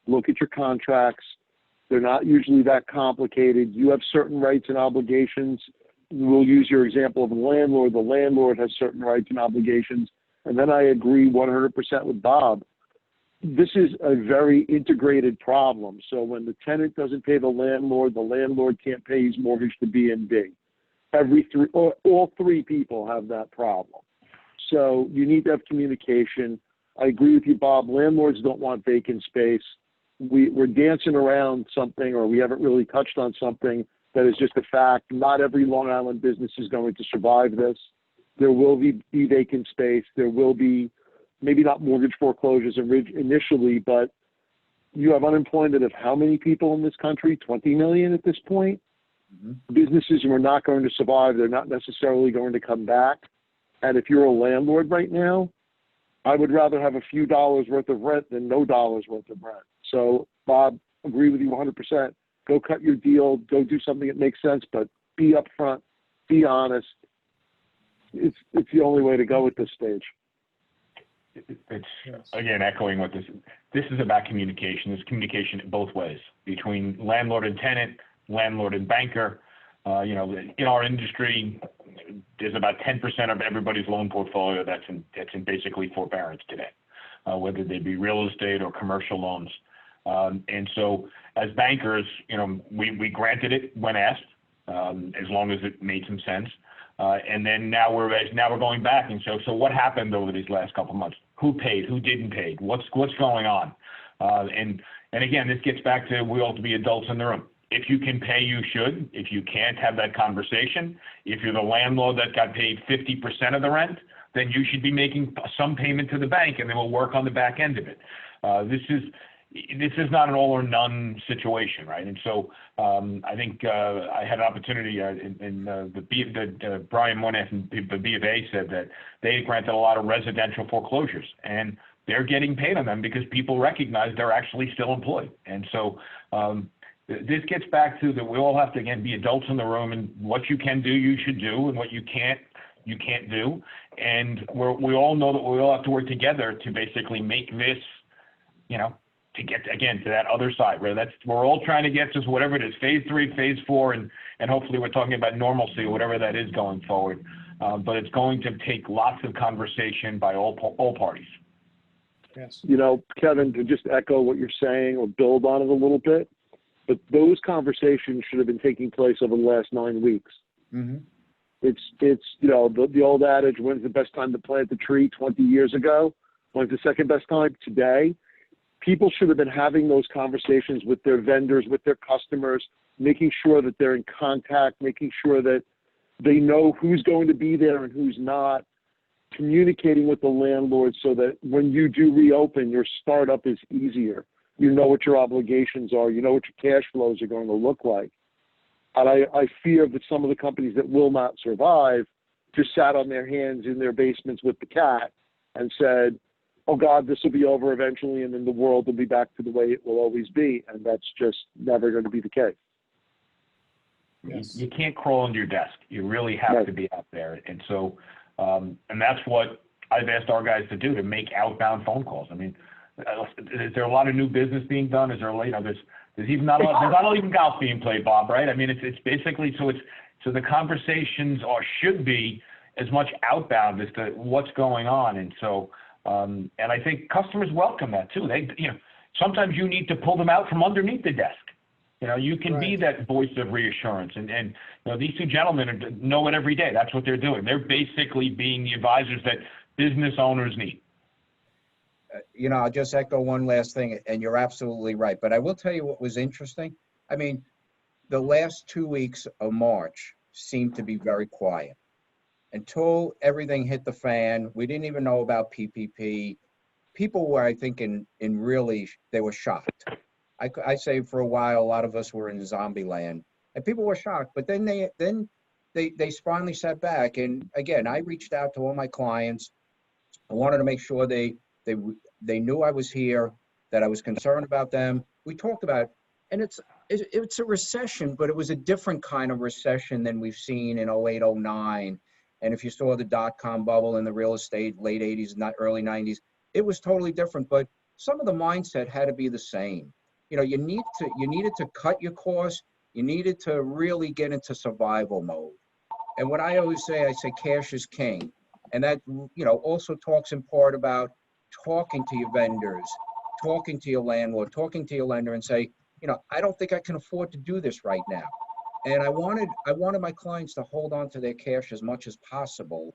look at your contracts. They're not usually that complicated. You have certain rights and obligations. We'll use your example of the landlord. The landlord has certain rights and obligations. And then I agree 100% with Bob. This is a very integrated problem. So when the tenant doesn't pay the landlord can't pay his mortgage to B and B. All three people have that problem. So you need to have communication. I agree with you, Bob. Landlords don't want vacant space. We're dancing around something, or we haven't really touched on something that is just a fact. Not every Long Island business is going to survive this. There will be vacant space. There will be maybe not mortgage foreclosures initially, but you have unemployment of how many people in this country? 20 million at this point. Mm-hmm. Businesses are not going to survive. They're not necessarily going to come back. And if you're a landlord right now, I would rather have a few dollars worth of rent than no dollars worth of rent. So, Bob, agree with you 100%. Go cut your deal. Go do something that makes sense, but be upfront. Be honest. It's the only way to go at this stage. It's, again, echoing what this is about communication. There's communication both ways between landlord and tenant, landlord and banker. In our industry, there's about 10% of everybody's loan portfolio that's in basically forbearance today, whether they be real estate or commercial loans. And so as bankers, we granted it when asked, as long as it made some sense. And then now we're going back and so what happened over these last couple of months? Who paid? Who didn't pay? What's going on? And again, this gets back to we all have to be adults in the room. If you can pay, you should. If you can't, have that conversation. If you're the landlord that got paid 50% of the rent, then you should be making some payment to the bank, and then we'll work on the back end of it. This is not an all or none situation, right? And so I think I had an opportunity Brian Monath and the B of A said that they granted a lot of residential foreclosures, and they're getting paid on them because people recognize they're actually still employed. And so this gets back to that we all have to, again, be adults in the room, and what you can do, you should do, and what you can't do. And we all know that we all have to work together to basically make this, to get, again, to that other side, where we're all trying to get to whatever it is, phase 3, phase 4, and hopefully we're talking about normalcy, whatever that is going forward. But it's going to take lots of conversation by all parties. Yes. Kevin, to just echo what you're saying or build on it a little bit, but those conversations should have been taking place over the last 9 weeks. Mm-hmm. It's the old adage, when's the best time to plant the tree 20 years ago? When's the second best time? Today. People should have been having those conversations with their vendors, with their customers, making sure that they're in contact, making sure that they know who's going to be there and who's not, communicating with the landlord so that when you do reopen, your startup is easier. You know what your obligations are. You know what your cash flows are going to look like. And I fear that some of the companies that will not survive just sat on their hands in their basements with the cat and said, oh God, this will be over eventually, and then the world will be back to the way it will always be. And that's just never going to be the case. Yes. You can't crawl under your desk. You really have to be out there. And so, and that's what I've asked our guys to do, to make outbound phone calls. I mean, is there a lot of new business being done? Is there, there's even not even golf being played, Bob, right? I mean, it's basically, so the conversations should be as much outbound as to what's going on. And so, and I think customers welcome that too. They, sometimes you need to pull them out from underneath the desk. You can be that voice of reassurance. And these two gentlemen know it every day. That's what they're doing. They're basically being the advisors that business owners need. I'll just echo one last thing, and you're absolutely right. But I will tell you what was interesting. I mean, the last 2 weeks of March seemed to be very quiet. Until everything hit the fan, we didn't even know about PPP. People were, I think, they were shocked. I say for a while, a lot of us were in zombie land, and people were shocked. But then they finally sat back. And again, I reached out to all my clients. I wanted to make sure they knew I was here, that I was concerned about them. We talked about, and it's a recession, but it was a different kind of recession than we've seen in 08, 09. And if you saw the dot-com bubble in the real estate, late 80s, not early 90s, it was totally different. But some of the mindset had to be the same. You know, you needed to cut your costs. You needed to really get into survival mode. And what I always say, I say cash is king. And that, you know, also talks in part about talking to your vendors, talking to your landlord, talking to your lender and say, you know, I don't think I can afford to do this right now. And I wanted my clients to hold on to their cash as much as possible,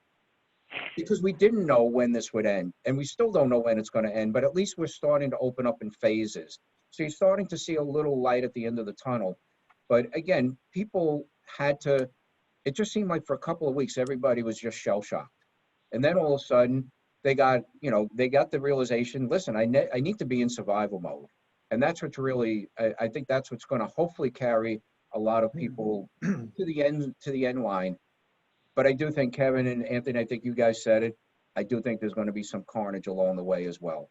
because we didn't know when this would end, and we still don't know when it's going to end, but at least we're starting to open up in phases. So you're starting to see a little light at the end of the tunnel. But again, people had to, it just seemed like for a couple of weeks, everybody was just shell shocked. And then all of a sudden they got the realization, listen, I need to be in survival mode. And that's what's really, I think that's what's going to hopefully carry a lot of people to the end line. But I do think, Kevin and Anthony, I think you guys said it, I do think there's going to be some carnage along the way as well.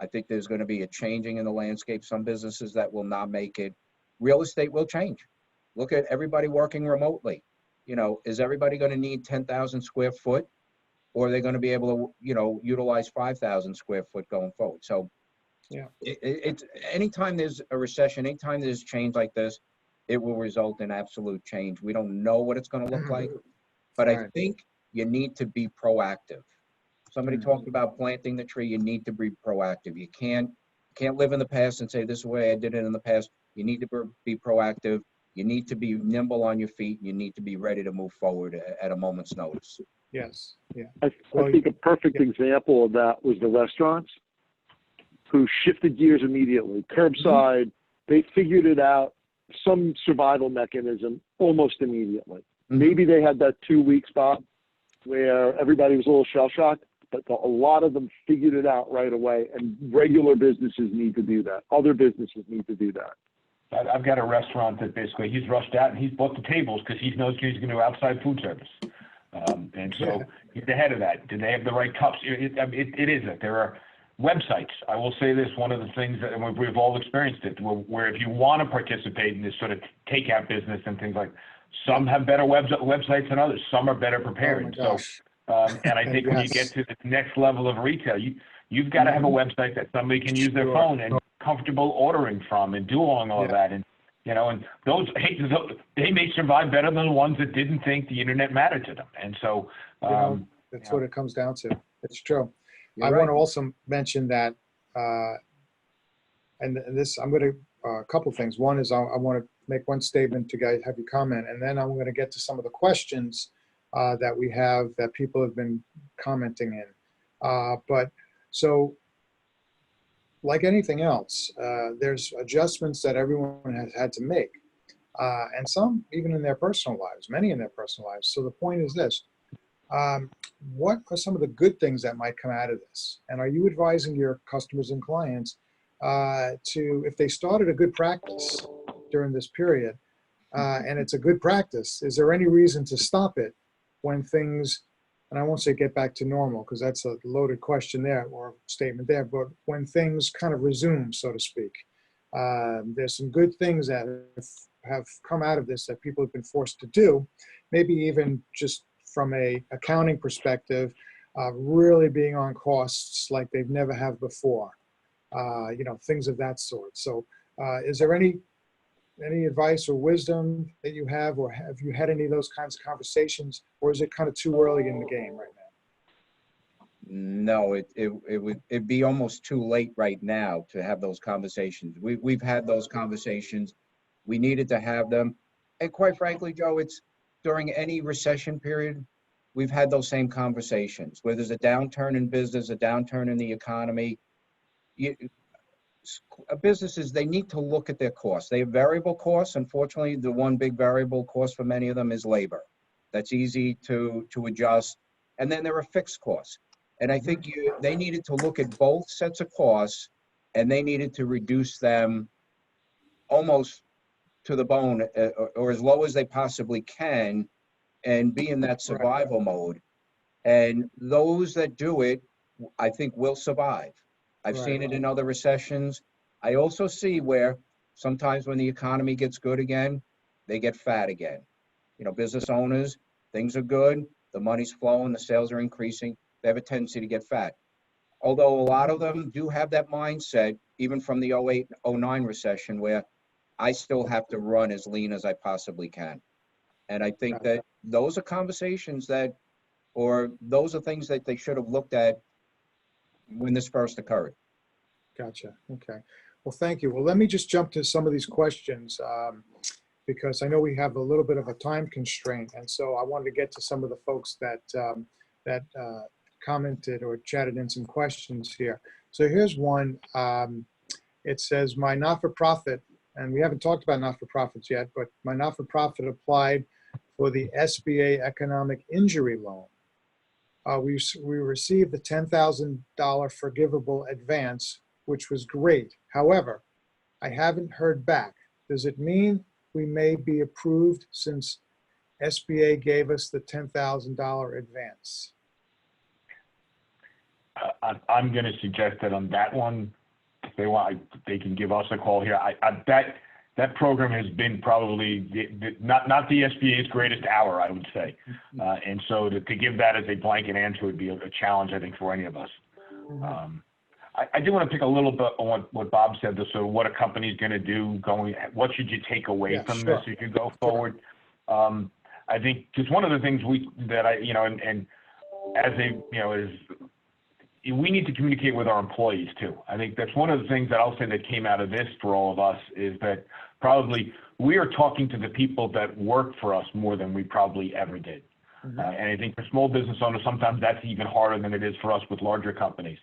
I think there's going to be a changing in the landscape. Some businesses that will not make it. Real estate will change. Look at everybody working remotely. You know, is everybody going to need 10,000 square foot, or are they going to be able to, you know, utilize 5,000 square foot going forward? So Yeah. It's anytime there's a recession, anytime there's change like this, it will result in absolute change. We don't know what it's going to look like, but I Right. think you need to be proactive. Somebody talked about planting the tree. You need to be proactive. You can't live in the past and say, this is the way I did it in the past. You need to be proactive. You need to be nimble on your feet. You need to be ready to move forward at a moment's notice. Yes. Yeah. I think a perfect example of that was the restaurants, who shifted gears immediately. Curbside, they figured it out, some survival mechanism almost immediately. Maybe they had that 2 weeks, Bob, where everybody was a little shell-shocked, but a lot of them figured it out right away, and regular businesses need to do that. Other businesses need to do that. I've got a restaurant that basically he's rushed out and he's bought the tables because he knows he's going to do outside food service. And so he's ahead of that. Did they have the right cups? It isn't. There are websites. I will say this, one of the things that, and we've all experienced it, where if you want to participate in this sort of takeout business and things like, some have better websites than others. Some are better prepared. Oh my gosh. And I think when you get to the next level of retail, you've got to have a website that somebody can use their phone and comfortable ordering from and doing all of that. And, you know, and those, they may survive better than the ones that didn't think the internet mattered to them. And so, That's what it comes down to. It's true. You're I right. want to also mention that, and this, I'm going to, a couple things. One is I want to make one statement to guys, have you comment, and then I'm going to get to some of the questions that we have that people have been commenting in. But so, like anything else, there's adjustments that everyone has had to make, and some even in their personal lives, many in their personal lives. So the point is this. What are some of the good things that might come out of this? And are you advising your customers and clients to, if they started a good practice during this period, and it's a good practice, is there any reason to stop it when things, and I won't say get back to normal, because that's a loaded question there or statement there, but when things kind of resume, so to speak? There's some good things that have come out of this that people have been forced to do, maybe even just from a accounting perspective, really being on costs like they've never have before, you know, things of that sort. So is there any advice or wisdom that you have, or have you had any of those kinds of conversations, or is it kind of too early in the game right now? No, it'd be almost too late right now to have those conversations. We've had those conversations. We needed to have them. And quite frankly, Joe, it's during any recession period, we've had those same conversations. Where there's a downturn in business, a downturn in the economy, businesses, they need to look at their costs. They have variable costs. Unfortunately, the one big variable cost for many of them is labor. That's easy to adjust. And then there are fixed costs. And I think they needed to look at both sets of costs, and they needed to reduce them almost to the bone, or as low as they possibly can, and be in that survival mode. And those that do it, I think, will survive. I've seen it in other recessions. I also see where sometimes when the economy gets good again, they get fat again. You know, business owners, things are good, the money's flowing, the sales are increasing, they have a tendency to get fat. although a lot of them do have that mindset, even from the 08, 09 recession, where I still have to run as lean as I possibly can. And I think that those are conversations that, or those are things that they should have looked at when this first occurred. Gotcha. Okay. Well, thank you. Well, let me just jump to some of these questions because I know we have a little bit of a time constraint. And so I wanted to get to some of the folks that commented or chatted in some questions here. So here's one. It says, my not-for-profit, and we haven't talked about not-for-profits yet, but my not-for-profit applied for the SBA economic injury loan. We received the $10,000 forgivable advance, which was great. However, I haven't heard back. Does it mean we may be approved since SBA gave us the $10,000 advance? I'm going to suggest that on that one, if they want, they can give us a call here. That program has been probably not the SBA's greatest hour, I would say. And so to give that as a blanket answer would be a challenge, I think, for any of us. I do want to pick a little bit on what Bob said, so what a company's going to do what should you take away from this as you go forward? I think, because one of the things we need to communicate with our employees too. I think that's one of the things that I'll say that came out of this for all of us is that probably we are talking to the people that work for us more than we probably ever did. And I think for small business owners, sometimes that's even harder than it is for us with larger companies.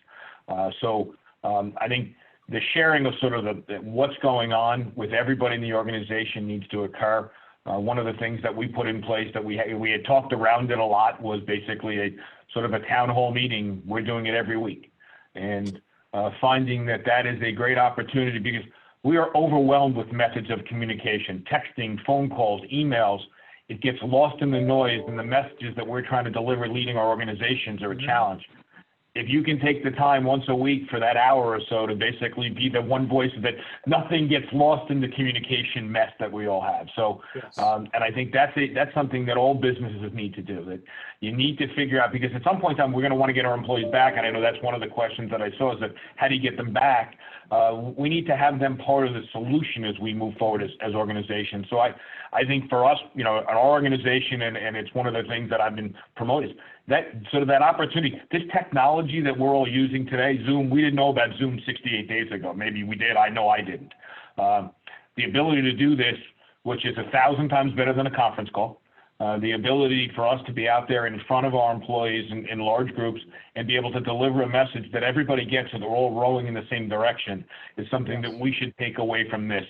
So I think the sharing of sort of what's going on with everybody in the organization needs to occur. One of the things that we put in place that we had talked around it a lot was basically a sort of a town hall meeting. We're doing it every week, and finding that is a great opportunity because we are overwhelmed with methods of communication, texting, phone calls, emails. It gets lost in the noise, and the messages that we're trying to deliver leading our organizations are a challenge. If you can take the time once a week for that hour or so to basically be the one voice that nothing gets lost in the communication mess that we all have. So, and I think that's something that all businesses need to do, that you need to figure out, because at some point in time, we're going to want to get our employees back. And I know that's one of the questions that I saw is that how do you get them back? We need to have them part of the solution as we move forward as organizations. So I think for us, in our organization, and it's one of the things that I've been promoting, that sort of that opportunity, this technology that we're all using today, Zoom, we didn't know about Zoom 68 days ago. Maybe we did. I know I didn't. The ability to do this, which is 1,000 times better than a conference call, the ability for us to be out there in front of our employees in large groups and be able to deliver a message that everybody gets and they're all rowing in the same direction is something that we should take away from this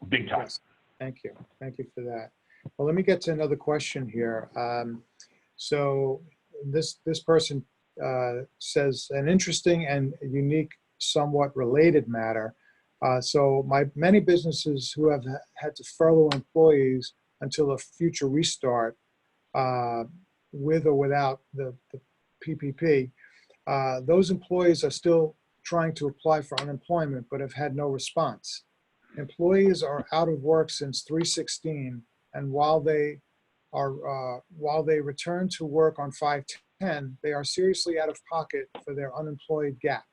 big time. Yes. Thank you. Thank you for that. Well, let me get to another question here. So this person says an interesting and unique, somewhat related matter. So many businesses who have had to furlough employees until a future restart with or without the PPP, those employees are still trying to apply for unemployment but have had no response. Employees are out of work since 3/16, and while they return to work on 5/10, they are seriously out of pocket for their unemployed gap.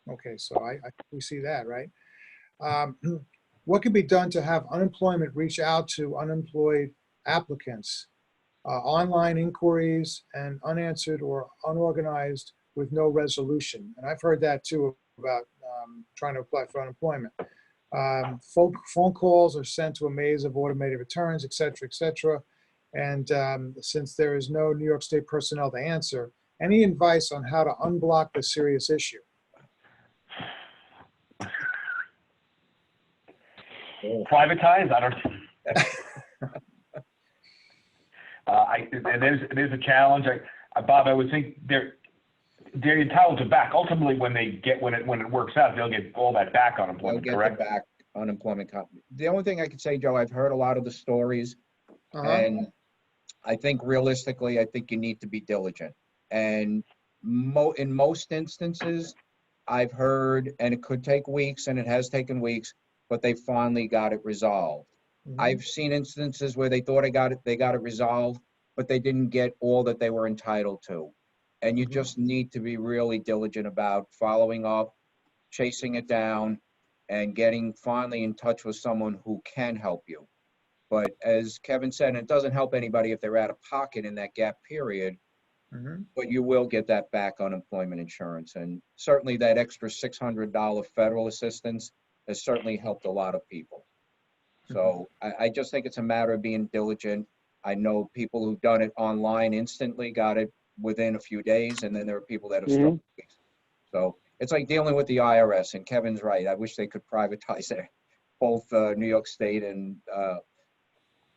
Okay, so we see that, right? What can be done to have unemployment reach out to unemployed applicants? Online inquiries and unanswered or unorganized with no resolution. And I've heard that too about trying to apply for unemployment. Phone calls are sent to a maze of automated returns, et cetera, and since there is no New York State personnel to answer, any advice on how to unblock this serious issue? Privatize? I don't. It is a challenge. Bob, I would think they're entitled to back. Ultimately, when it works out, they'll get all that back unemployment. They'll get correct? back unemployment. The only thing I could say, Joe, I've heard a lot of the stories, and I think realistically, I think you need to be diligent. And in most instances, I've heard, and it could take weeks, and it has taken weeks, but they finally got it resolved. I've seen instances where they thought they got it resolved, but they didn't get all that they were entitled to. And you Mhm. just need to be really diligent about following up, chasing it down, and getting finally in touch with someone who can help you. But as Kevin said, it doesn't help anybody if they're out of pocket in that gap period, Mhm. but you will get that back unemployment insurance. And certainly that extra $600 federal assistance has certainly helped a lot of people. So I just think it's a matter of being diligent. I know people who've done it online instantly, got it within a few days, and then there are people that have struggled. So it's like dealing with the IRS, and Kevin's right. I wish they could privatize it, both New York State and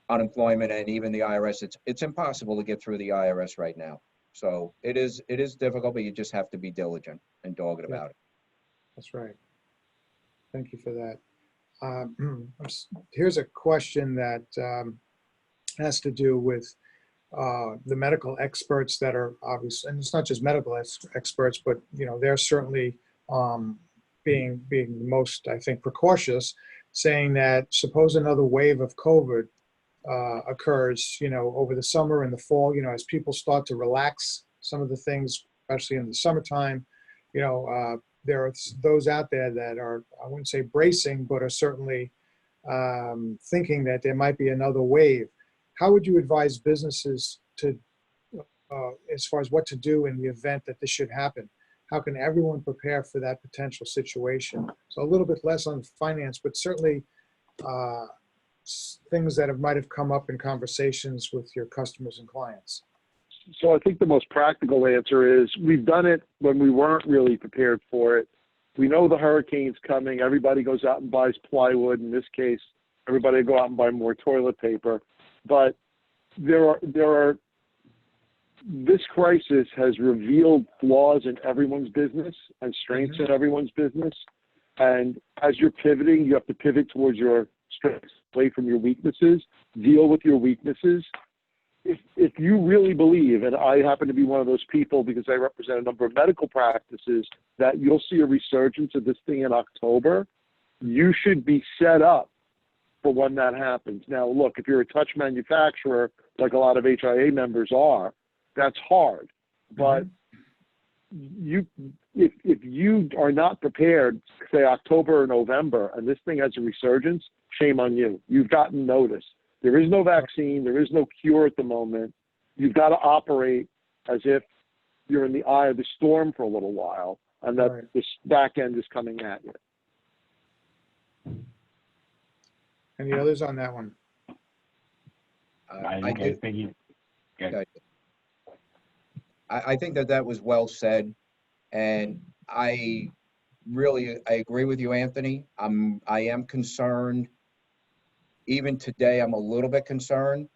unemployment and even the IRS. It's impossible to get through the IRS right now. So it is difficult, but you just have to be diligent and dogged Yeah. about it. That's right. Thank you for that. Here's a question that has to do with the medical experts that are obvious, and it's not just medical experts, but they're certainly being the most, I think, precautious, saying that suppose another wave of COVID occurs, over the summer and the fall, as people start to relax some of the things, especially in the summertime, there are those out there that are, I wouldn't say bracing, but are certainly thinking that there might be another wave. How would you advise businesses to, as far as what to do in the event that this should happen? How can everyone prepare for that potential situation? So a little bit less on finance, but certainly things that might have come up in conversations with your customers and clients. So I think the most practical answer is we've done it when we weren't really prepared for it. We know the hurricane's coming. Everybody goes out and buys plywood. In this case, everybody go out and buy more toilet paper. But this crisis has revealed flaws in everyone's business and strengths in everyone's business. And as you're pivoting, you have to pivot towards your strengths, away from your weaknesses, deal with your weaknesses. If you really believe, and I happen to be one of those people because I represent a number of medical practices, that you'll see a resurgence of this thing in October, you should be set up for when that happens. Now, look, if you're a touch manufacturer, like a lot of HIA members are, that's hard. But if you are not prepared, say October or November, and this thing has a resurgence, shame on you. You've gotten notice. There is no vaccine. There is no cure at the moment. You've got to operate as if you're in the eye of the storm for a little while, and that this back end is coming at you. Any others on that one? I think that was well said, and I agree with you, Anthony. I am concerned. Even today, I'm a little bit concerned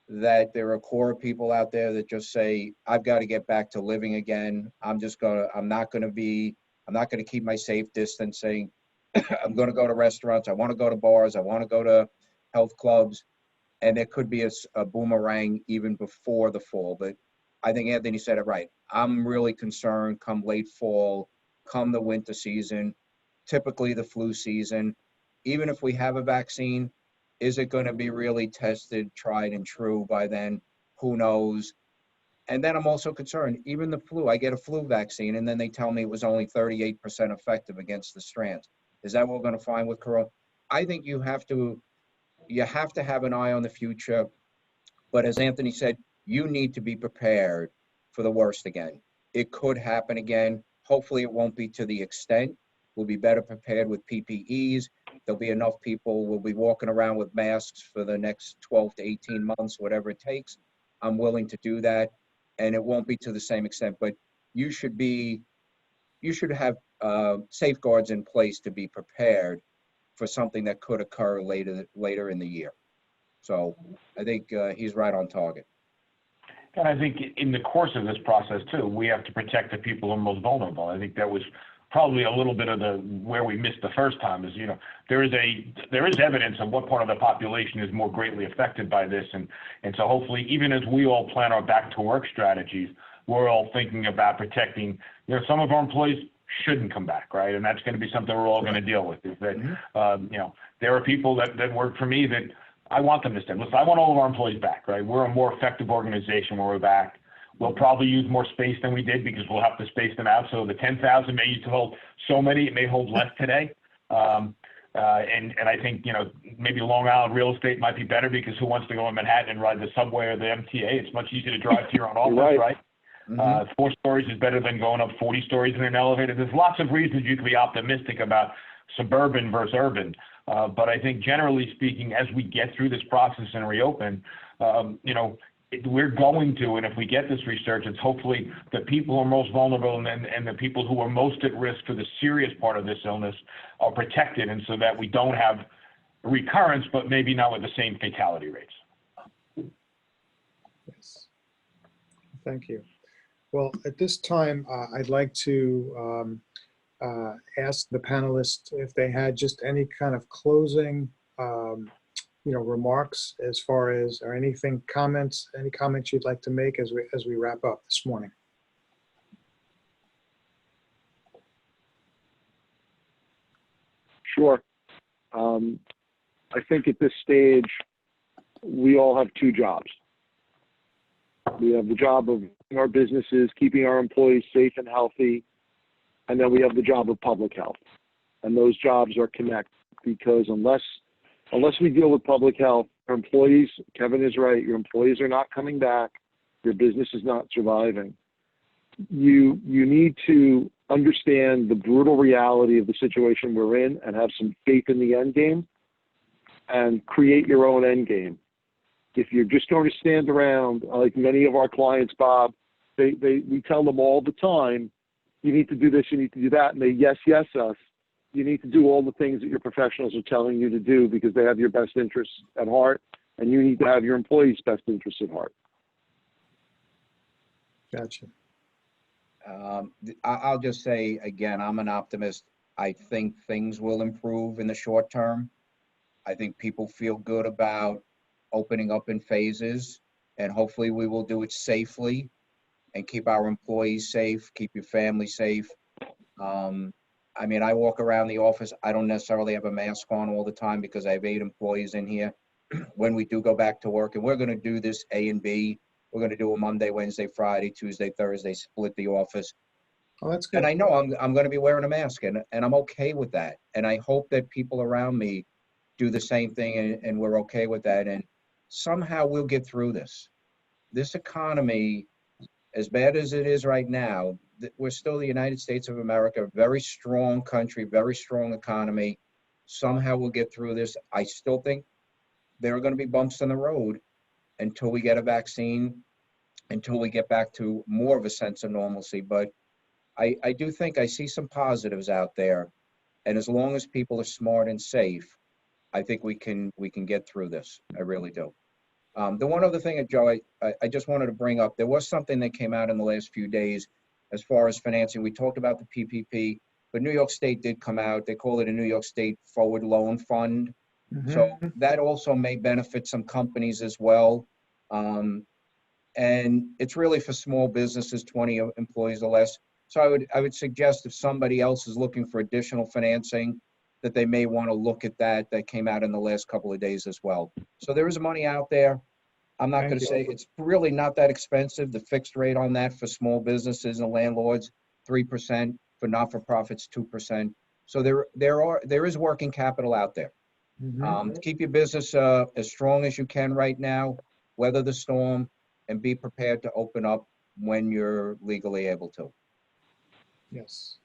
that there are core of people out there that just say, I've got to get back to living again. I'm not going to keep my safe distancing. I'm going to go to restaurants. I want to go to bars. I want to go to health clubs. And there could be a boomerang even before the fall. But I think Anthony said it right. I'm really concerned come late fall, come the winter season, typically the flu season. Even if we have a vaccine, is it going to be really tested, tried and true by then? Who knows? And then I'm also concerned, even the flu, I get a flu vaccine and then they tell me it was only 38% effective against the strands. Is that what we're going to find with corona? I think you have to have an eye on the future. But as Anthony said, you need to be prepared for the worst again. It could happen again. Hopefully it won't be to the extent. We'll be better prepared with PPEs. There'll be enough people. We'll be walking around with masks for the next 12 to 18 months, whatever it takes. I'm willing to do that. And it won't be to the same extent, but you should have safeguards in place to be prepared for something that could occur later in the year. So I think he's right on target. And I think in the course of this process too, we have to protect the people who are most vulnerable. I think that was probably a little bit of where we missed the first time is, there is evidence of what part of the population is more greatly affected by this. And so hopefully, even as we all plan our back to work strategies, we're all thinking about protecting, some of our employees shouldn't come back, right? And that's going to be something we're all going to deal with is that, there are people that work for me that I want them to stay. Listen, I want all of our employees back, right? We're a more effective organization when we're back. We'll probably use more space than we did because we'll have to space them out. So the 10,000 may used to hold so many, it may hold less today. And I think, maybe Long Island real estate might be better because who wants to go in Manhattan and ride the subway or the MTA? It's much easier to drive to your own office, right? Mhm. 4 stories is better than going up 40 stories in an elevator. There's lots of reasons you can be optimistic about suburban versus urban. But I think generally speaking, as we get through this process and reopen, we're going to, and if we get this resurgence, hopefully the people who are most vulnerable and the people who are most at risk for the serious part of this illness are protected, and so that we don't have recurrence, but maybe not with the same fatality rates. Yes. Thank you. Well, at this time, I'd like to ask the panelists if they had just any kind of closing, remarks as far as, or any comments you'd like to make as we wrap up this morning. Sure. I think at this stage, we all have 2 jobs. We have the job of our businesses, keeping our employees safe and healthy, and then we have the job of public health. And those jobs are connected because unless we deal with public health, our employees, Kevin is right, your employees are not coming back, your business is not surviving. You need to understand the brutal reality of the situation we're in and have some faith in the end game and create your own end game. If you're just going to stand around, like many of our clients, Bob, we tell them all the time, you need to do this, you need to do that, and they yes us. You need to do all the things that your professionals are telling you to do because they have your best interests at heart, and you need to have your employees' best interests at heart. Gotcha. I'll just say, again, I'm an optimist. I think things will improve in the short term. I think people feel good about opening up in phases, and hopefully we will do it safely and keep our employees safe, keep your family safe. I walk around the office. I don't necessarily have a mask on all the time because I have 8 employees in here. When we do go back to work, and we're going to do this A and B, we're going to do a Monday, Wednesday, Friday, Tuesday, Thursday, split the office. Oh, that's good. And I know I'm going to be wearing a mask, and I'm okay with that. And I hope that people around me do the same thing, and we're okay with that. And somehow we'll get through this. This economy, as bad as it is right now, we're still the United States of America, very strong country, very strong economy. Somehow we'll get through this. I still think there are going to be bumps in the road until we get a vaccine, until we get back to more of a sense of normalcy. But I do think I see some positives out there. And as long as people are smart and safe, I think we can get through this. I really do. The one other thing, Joe, I just wanted to bring up, there was something that came out in the last few days as far as financing. We talked about the PPP, but New York State did come out. They call it a New York State Forward Loan Fund. So that also may benefit some companies as well. And it's really for small businesses, 20 employees or less. So I would suggest if somebody else is looking for additional financing, that they may want to look at that. That came out in the last couple of days as well. So there is money out there. I'm not going to say it's really not that expensive. The fixed rate on that for small businesses and landlords, 3%, for not-for-profits, 2%. So there is working capital out there. Keep your business as strong as you can right now, weather the storm, and be prepared to open up when you're legally able to. Yes.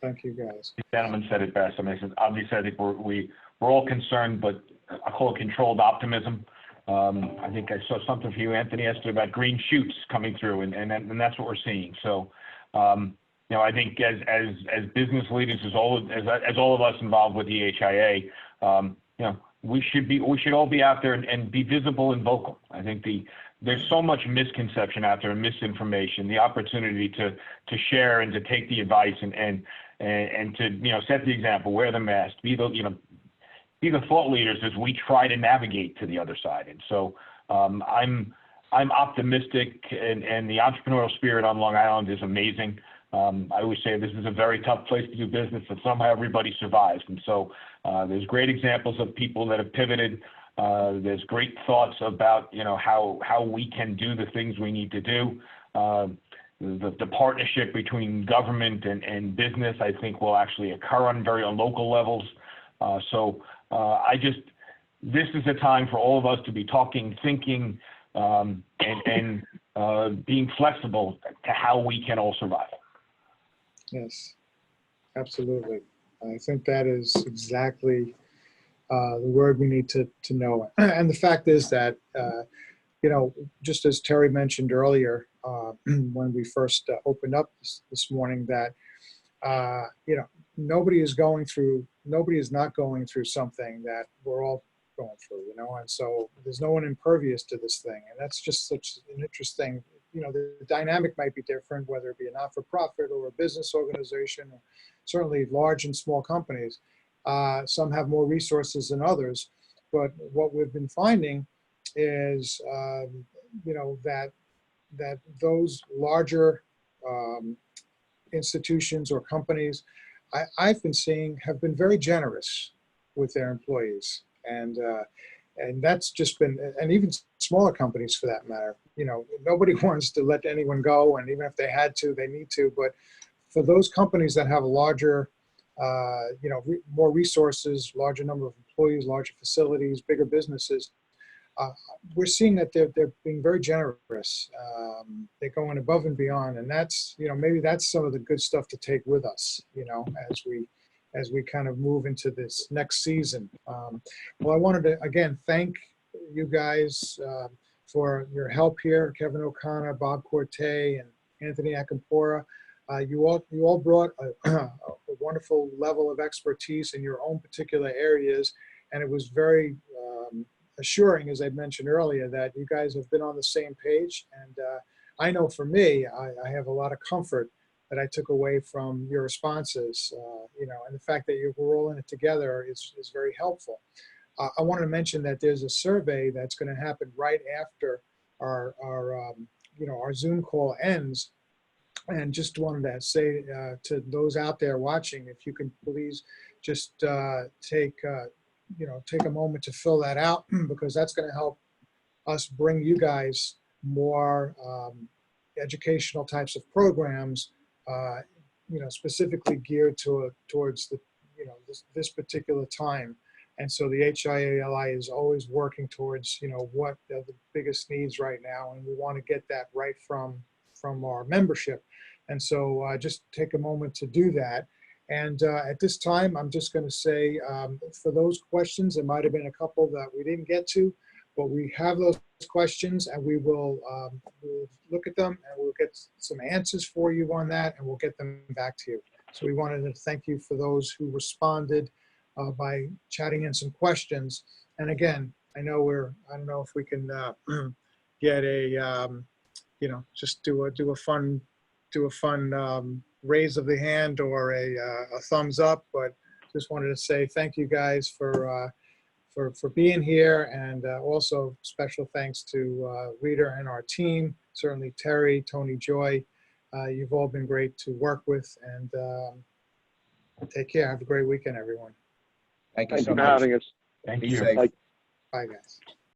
Thank you, guys. The gentleman said it best. Obviously, I think we're all concerned, but I call it controlled optimism. I think I saw something for you, Anthony, yesterday about green shoots coming through, and that's what we're seeing. So, I think as business leaders, as all of us involved with the HIA, we should all be out there and be visible and vocal. I think there's so much misconception out there and misinformation. The opportunity to share and to take the advice and to set the example, wear the mask, be the thought leaders as we try to navigate to the other side. And so I'm optimistic, and the entrepreneurial spirit on Long Island is amazing. I always say this is a very tough place to do business, but somehow everybody survives. And so there's great examples of people that have pivoted. There's great thoughts about how we can do the things we need to do. the partnership between government and business, I think, will actually occur on local levels. This is a time for all of us to be talking, thinking, and being flexible to how we can all survive. Yes, absolutely. I think that is exactly the word we need to know. And the fact is that, just as Terry mentioned earlier, when we first opened up this morning, that, nobody is not going through something that we're all going through, and so there's no one impervious to this thing. And that's just such an interesting, the dynamic might be different, whether it be a not-for-profit or a business organization, or certainly large and small companies. Some have more resources than others, but what we've been finding is, that those larger institutions or companies I've been seeing have been very generous with their employees. And that's just been, and even smaller companies for that matter, nobody wants to let anyone go. And even if they had to, they need to. But for those companies that have a larger, more resources, larger number of employees, larger facilities, bigger businesses, we're seeing that they're being very generous. They're going above and beyond, and that's, maybe that's some of the good stuff to take with us, as we kind of move into this next season. Well, I wanted to again thank you guys for your help here, Kevin O'Connor, Bob Corte, and Anthony Acampora. You all brought a wonderful level of expertise in your own particular areas, and it was very assuring, as I mentioned earlier, that you guys have been on the same page. And I know for me, I have a lot of comfort that I took away from your responses, and the fact that we're all in it together is very helpful. I wanted to mention that there's a survey that's going to happen right after our Zoom call ends. And just wanted to say to those out there watching, if you can please just take a moment to fill that out, because that's going to help us bring you guys more educational types of programs, specifically geared towards the, this particular time. And so the HIA-LI is always working towards, what are the biggest needs right now, and we want to get that right from our membership. And so just take a moment to do that. And at this time, I'm just going to say, for those questions, there might have been a couple that we didn't get to, but we have those questions, and we will we'll look at them, and we'll get some answers for you on that, and we'll get them back to you. So we wanted to thank you for those who responded by chatting in some questions. And again, I don't know if we can get a, just do a fun raise of the hand or a thumbs up, but just wanted to say thank you guys for being here, and also special thanks to Rita and our team, certainly Terry, Tony, Joy. You've all been great to work with, and take care. Have a great weekend, everyone. Thank you Thank so you for much. having us. Thank Be you. safe. Bye. Bye, guys.